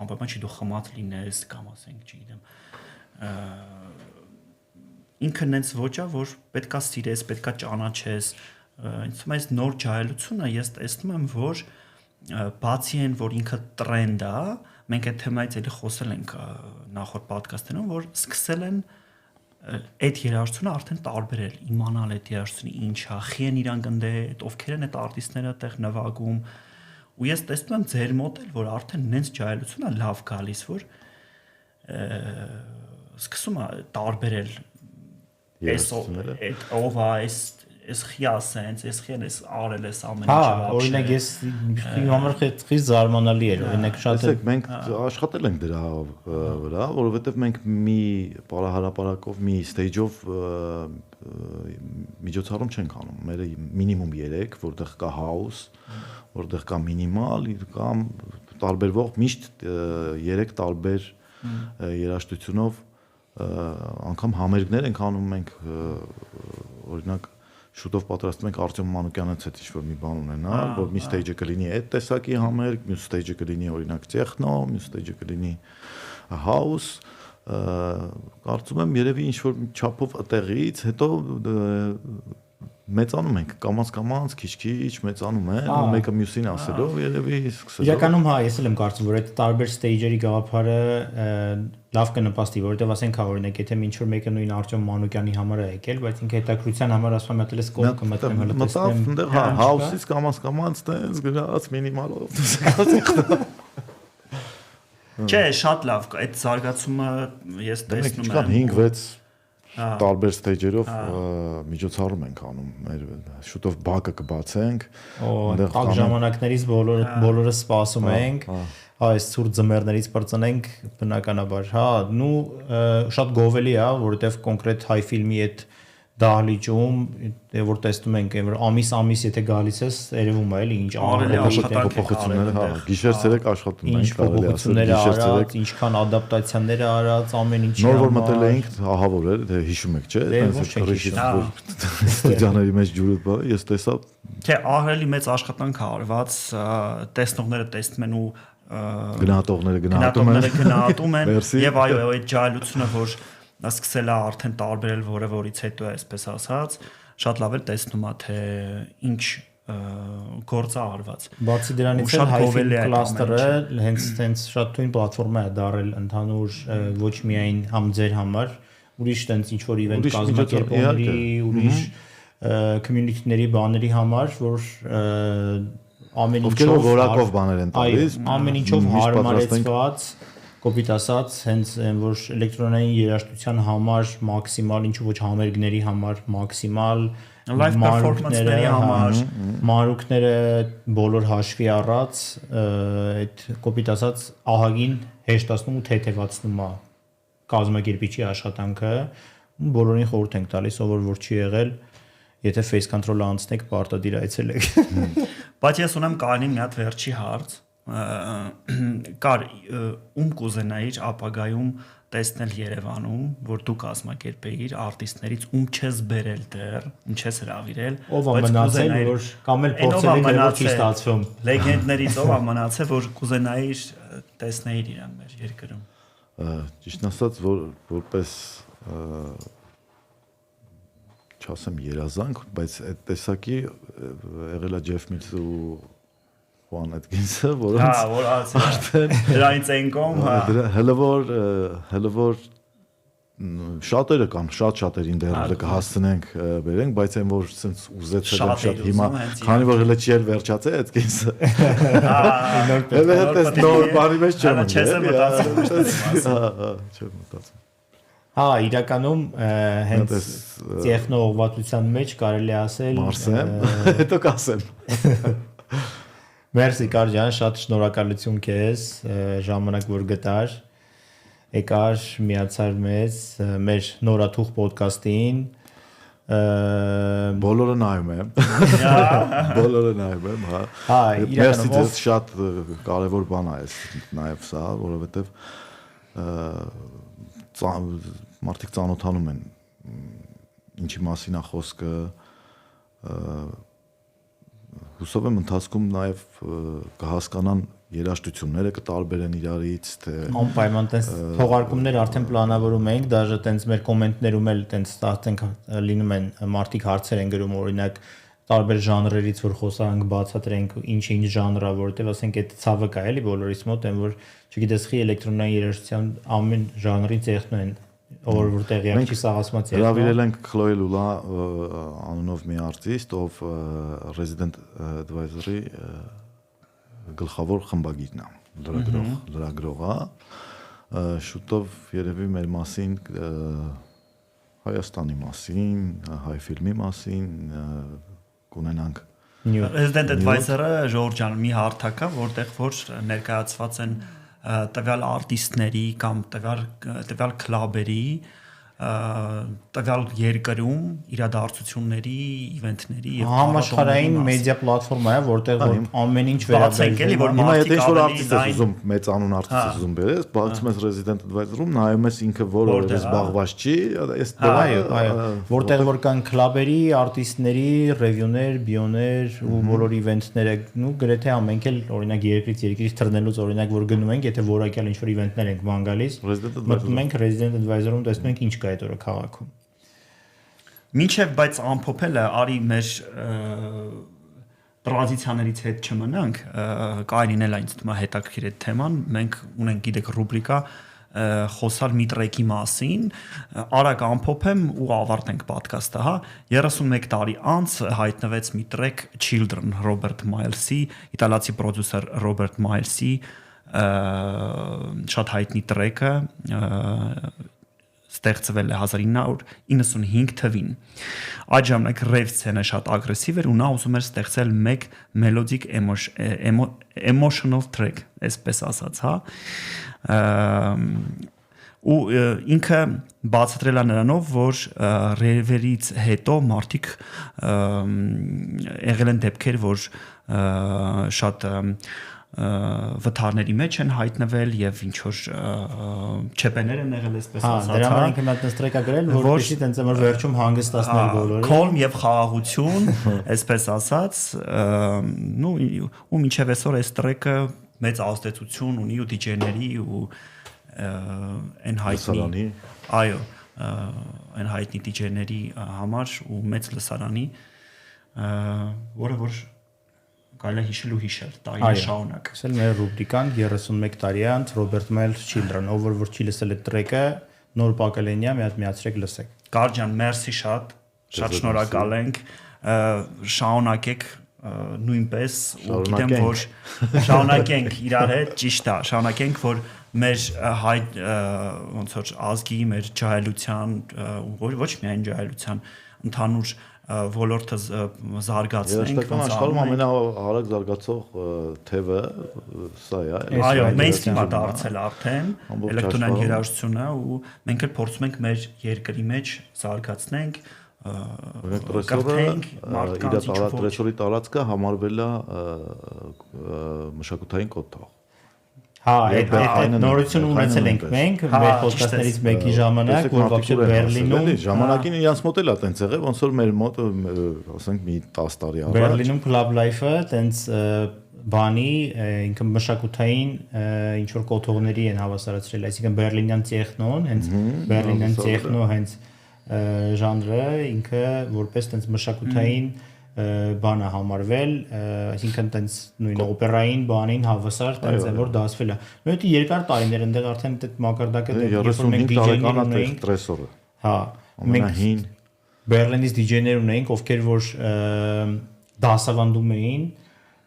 անպայման չի դու խմած լինես կամ ասենք, չգիտեմ, ինքը նենց ոճ է, որ պետքա սիրես, պետքա ճանաչես, ինձ թվում է այս նոր ջահելությունը ես տեսնում եմ, որ բացի այն, որ ինքը տրենդ է, մենք այդ թեմայից էլի խոսել ենք նախորդ պոդքասթերում, որ սկսել են այդ երաժշտությունը արդեն տարբերել, իմանալ այդ երաժշտությունը ինչ է, խի են իրան գնդե, այդ ովքեր են այդ արտիստները այդտեղ նվագում, ու ես տեսնում եմ ձեր մոտ էլ, որ արդեն նենց ջահելությունը լավ գալիս, որ սկսում է տարբերել այս ով է, այս խիա սենց, այս խիան էս արել էս ամեն ինչը։ Հա, օրինակ ես իմ համար խիստ զարմանալի էր, օրինակ շատ է։ Մենք աշխատել ենք դրա վրա, որովհետև մենք մի պարահարապարակով մի stage-ով միջոցառում չենք անում։ Մերը մինիմում 3, որտեղ կա house, որտեղ կա minimal, կամ տարբերվող միշտ 3 տարբեր երաժշտությունով անգամ համերգներ ենք անում մենք, օրինակ շուտով պատրաստում ենք Արտյոմ Մանուկյանից հետ ինչ-որ մի բան ունենալ, որ մի stage-ը կլինի այդ տեսակի համերգ, մյուս stage-ը կլինի օրինակ տեխնո, մյուս stage-ը կլինի house, կարծում եմ երևի ինչ-որ չափով այդտեղից, հետո մեծանում ենք, կամաց քիչ մեծանում են, ու մեկը մյուսին ասելով երևի սկսել։ Իրականում հա, ես էլ եմ կարծում, որ այդ տարբեր stage-երի գաղափարը լավ կնպաստի, որովհետև ասենք հա, օրինակ, եթե ինչ-որ մեկը նույն Արտյոմ Մանուկյանի համար է եկել, բայց ինքը հետաքրության համար ասում է, մտել ես կողմ կմտնեմ, հələ տեսնեմ։ Մտավ, այնտեղ հա, house-ից կամաց տենց գրած մինիմալով։ Չէ, շատ լավ, այդ զարգացումը ես տեսնում եմ։ 5-6 տարբեր stage-երով միջոցառում ենք անում, մեր շուտով բակը կբացենք, տակ ժամանակներից բոլորը սպասում ենք, հա, այս ցուրտ ձմեռներից բրծնենք բնականաբար, հա, նու շատ գովելի է, որովհետև կոնկրետ հայ ֆիլմի այդ դահլիճում, որ տեսնում ենք, որ ամիս եթե գալիս ես, երևում է էլի ինչ փոփոխությունները, հա, գիշեր-ցերեկ աշխատում ենք, կարելի է ասել, գիշեր-ցերեկ, ինչքան ադապտացիաներ արած, ամեն ինչի նոր որ մտել էինք, ահավոր էր, թե հիշում եք, չէ՞, այնպես կրիշից ստուդիաների մեջ ջուրը բա, ես տեսա, թե ահրելի մեծ աշխատանք է արված, տեսնողները տեսնում են ու գնահատողները գնահատում են, եւ այո, այդ ջահելությունը, որ սկսել է արդեն տարբերել որը որից հետո այսպես ասած, շատ լավ էլ տեսնում է թե ինչ գործ է արված։ Բացի դրանից էլ Hi-Fi cluster-ը հենց շատ թույն պլատֆորմա է դարել ընդհանուր ոչ միայն համ ձեր համար, ուրիշ տենց ինչ որ event կազմակերպողների, ուրիշ community-ների բաների համար, որ ամեն ինչով որակով բաներ են տալիս, ամեն ինչով հարմարեցված կոպիտ ասած, հենց որ էլեկտրոնային երաժշտության համար մաքսիմալ, ինչու ոչ համերգների համար մաքսիմալ, live performance-ների համար, մանրուքները բոլոր հաշվի առած, այդ կոպիտ ասած ահագին հեշտացնում ու թեթևացնում է կազմակերպիչի աշխատանքը, բոլորին խորհուրդ ենք տալիս, ով որ չի եղել, եթե face control-ը անցնեք, պարտադիր այցելեք։ Բայց ես ունեմ Կարենին մի հատ վերջի հարց, կար ում կուզենայիր ապագայում տեսնել Երևանում, որ դու կազմակերպեիր արտիստներից ում չես բերել դեռ, ում չես հրավիրել, ով է մնացել, որ կամ էլ փորձել եք որ չի ստացվում։ Լեգենդներից ով է մնացել, որ կուզենայիր տեսնեիր իրան մեր երկրում։ Ճիշտ ասած, որպես չասեմ երազանք, բայց այդ տեսակի եղել է Ջեֆ Միլսը ու Juan Atkins-ը, որոնց որ արդեն դրանից են կողմ, հա։ Հələ որ շատերը կամ շատերին դեռ կհասցնենք բերենք, բայց այն որ sense ուզեցել եմ շատ հիմա, քանի որ հələ չի վերջացել Atkins-ը։ Հələ այդպես նոր բանի մեջ չեմ մտածել։ Չես մտածել։ Հա, չեմ մտածել։ Հա, իրականում հենց տեխնո ուղղվածության մեջ կարելի ասել Մարսեմ, հետո կասեմ։ Մերսի Կարջան, շատ շնորհակալություն քեզ, ժամանակ որ գտար։ եկար միացար մեզ մեր նորաթուխ ոդկասթին բոլորը նայում եմ հա իրականում մեծ շատ կարևոր բան է այս նաև սա որովհետև մարդիկ ծանոթանում են ինչի մասին է խոսքը հուսով եմ ընթացքում նաև կհասկանան երաժշտությունները կտարբերեն իրարից թե անպայման տես թողարկումներ արդեն պլանավորում ենք դաժե տենց մեր կոմենտներում էլ տենց ստացենք լինում են մարդիկ հարցեր են գրում օրինակ տարբեր ժանրերից որ խոսանք բացատրենք ինչ ժանրա որովհետև ասենք այդ ցավը կա էլի բոլորիս մոտ են որ չգիտես խի էլեկտրոնային երաժշտության ամեն ժանրի ցեղն են որ տեղյակ չի սաղ ասած է հրավիրել ենք Chloe Lula անունով մի արտիստ ով Resident Advisor-ի գլխավոր խմբագիրն է լրագրող է շուտով երևի մեր մասին Հայաստանի մասին հայ ֆիլմի մասին կունենանք Resident Advisor-ը Ժորժ ջան մի հարթակ է որտեղ որ ներկայացված են տվյալ արտիստների կամ տվյալ քլաբերի տվյալ երկրում իրադարձությունների, իվենթների եւ համաշխարհային մեդիա պլատֆորմա է, որտեղ որ ամեն ինչ վերաբերվում է, հիմա եթե ինչ-որ արտիստ ես ուզում, մեծ անուն արտիստ ես ուզում բերես, բացում ես Resident Advisor-ում, նայում ես ինքը որը զբաղված չի, այս այո, որտեղ որ կան քլաբերի, արտիստների, ռևյուներ, բիոներ ու բոլոր իվենթները, ու գրեթե ամենք էլ օրինակ երկրից թռնելուց օրինակ որ գնում ենք, եթե որակյալ ինչ-որ իվենթներ ենք ման գալիս, մտնում ենք Resident Advisor-ում, տեսնում ենք ինչ կա այդ օրը քաղաքում։ Մինչև բայց ամփոփելը արի մեր տրադիցիաներից հետ չմնանք, կարին էլ ինձ թվում է հետաքրքիր այդ թեման, մենք ունենք գիտեք ռուբրիկա խոսալ մի տրեքի մասին, արագ ամփոփեմ ու ավարտենք ոդկասթը, հա, 31 տարի անց հայտնվեց մի տրեք Children Ռոբերտ Մայլսի, իտալացի պրոդյուսեր Ռոբերտ Մայլսի շատ հայտնի տրեքը ստեղծվել է 1995 թվին։ Այդ ժամանակ ռեյվ սցենը շատ ագրեսիվ էր ու նա ուզում էր ստեղծել մեկ melodic emotional track, այսպես ասած, հա։ Ու ինքը բացատրել է նրանով, որ ռեյվերից հետո մարդիկ եղել են դեպքեր, որ շատ վթարների մեջ են հայտնվել եւ ինչ որ չեպեներ են եղել այսպես ասած։ Հա, դրա համար ինքը մատ նստրեկա գրել, որպեսզի տենց ամր վերջում հանգստացնել բոլորին։ Քոլմ եւ խաղաղություն, այսպես ասած, ու մինչեւ այսօր այս տրեկը մեծ ազդեցություն ունի ու դիջեյների ու այն հայտնի, այո, այն հայտնի դիջեյների համար ու մեծ լսարանի, որը որ կարելի է հիշել ու հիշել տարիներ շարունակ։ Ասել մեր ռուբրիկան 31 տարի անց Ռոբերտ Մայլս Children, ով որ չի լսել այդ տրեկը, նոր պակելենիա մի հատ միացրեք լսեք։ Գարջան, մերսի շատ շնորհակալ ենք, շարունակեք նույնպես ու գիտեմ որ շարունակենք իրար հետ, ճիշտ է, շարունակենք որ մեր հայ ոնց որ ազգի, մեր ջահելության, ոչ միայն ջահելության, ընդհանուր ոլորտը զարգացնենք։ Երաշտական աշխարհում ամենաարագ զարգացող թևը սա է։ Այո, մեյնսթրիմ է դարձել արդեն էլեկտրոնային երաժշտությունը ու մենք էլ փորձում ենք մեր երկրի մեջ զարգացնենք, կրթենք մարդկանց տրեչորի տարածքը համարվել է մշակութային կոթող։ Հա, այդ նորություն ունեցել ենք մենք մեր ոդկասթներից մեկի ժամանակ, որ вообще Բերլինում ժամանակին իրանց մոտ էլ է տենց եղել, ոնց որ մեր մոտ, ասենք մի 10 տարի առաջ Բերլինում Club Life-ը տենց բանի ինքը մշակութային ինչ որ կոթողների են հավասարացրել, այսինքն բերլինյան տեխնոն, հենց բերլինյան տեխնո հենց ժանրը ինքը որպես տենց մշակութային բան է համարվել, այսինքն տենց նույն օպերային բանին հավասար տենց է որ դասվել է։ Նույնիսկ երկար տարիներ ընդեղ արդեն այդ մակարդակը երբ մենք դիջեյներ ունեինք տրեսորը։ Հա, մենք Բերլինից դիջեյներ ունեինք, ովքեր որ դասավանդում էին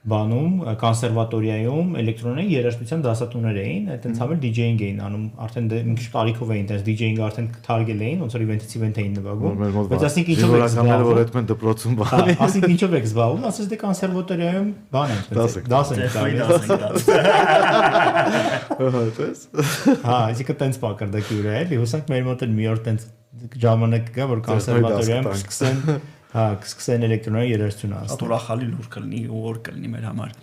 բանում կոնսերվատորիայում էլեկտրոնային երաժշտության դասատուներ էին, այդտենց համել DJ-ing էին անում, արդեն մի քիչ տարիքով էին, այդպես DJ-ing արդեն թարգել էին, ոնց որ event-ից event էին նվագում։ Բայց ասենք ինչով եք զբաղվում, որ այդ մեն դպրոցում բանի։ Ասենք ինչով եք զբաղվում, ասես դե կոնսերվատորիայում բան են, դաս են տալիս։ Հա, իսկ այդտենց պակարդակի վրա էլի, հուսանք մեր մոտ էլ մի օր այդտենց ժամանակ կգա, որ կոնսերվատորիայում սկսեն հա, սկսեն էլեկտրոնային երաժշտություն ասել։ Ուրախալի լուր կլինի ու օր կլինի մեր համար։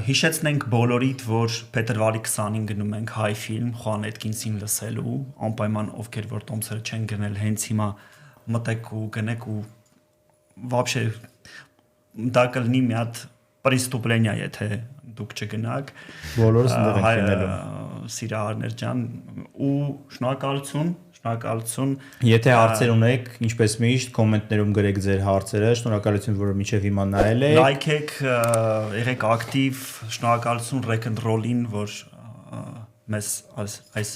Հիշեցնենք բոլորիդ, որ փետրվարի 20-ին գնում ենք Հայ ֆիլմ Խոան Էթկինսին լսելու, անպայման ովքեր որ տոմսերը չեն գնել հենց հիմա մտեք ու գնեք ու вообще դա կլինի մի հատ պրեստուպլենիա, եթե դուք չգնաք։ Բոլորս ընդեղ ենք լինելու։ Սիրահարներ ջան, ու շնորհակալություն։ Եթե հարցեր ունեք, ինչպես միշտ, կոմենտներում գրեք ձեր հարցերը, շնորհակալություն, որ մինչև հիմա նայել եք։ Լայքեք, եղեք ակտիվ, շնորհակալություն Rock and Roll-ին, որ մեզ այս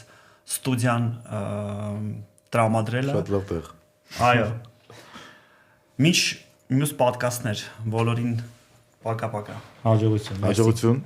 ստուդիան տրամադրել է։ Շատ լավ տեղ։ Այո։ Միշտ մյուս պոդքասթներ, բոլորին պակա-պակա։ Հաջողություն։ Հաջողություն։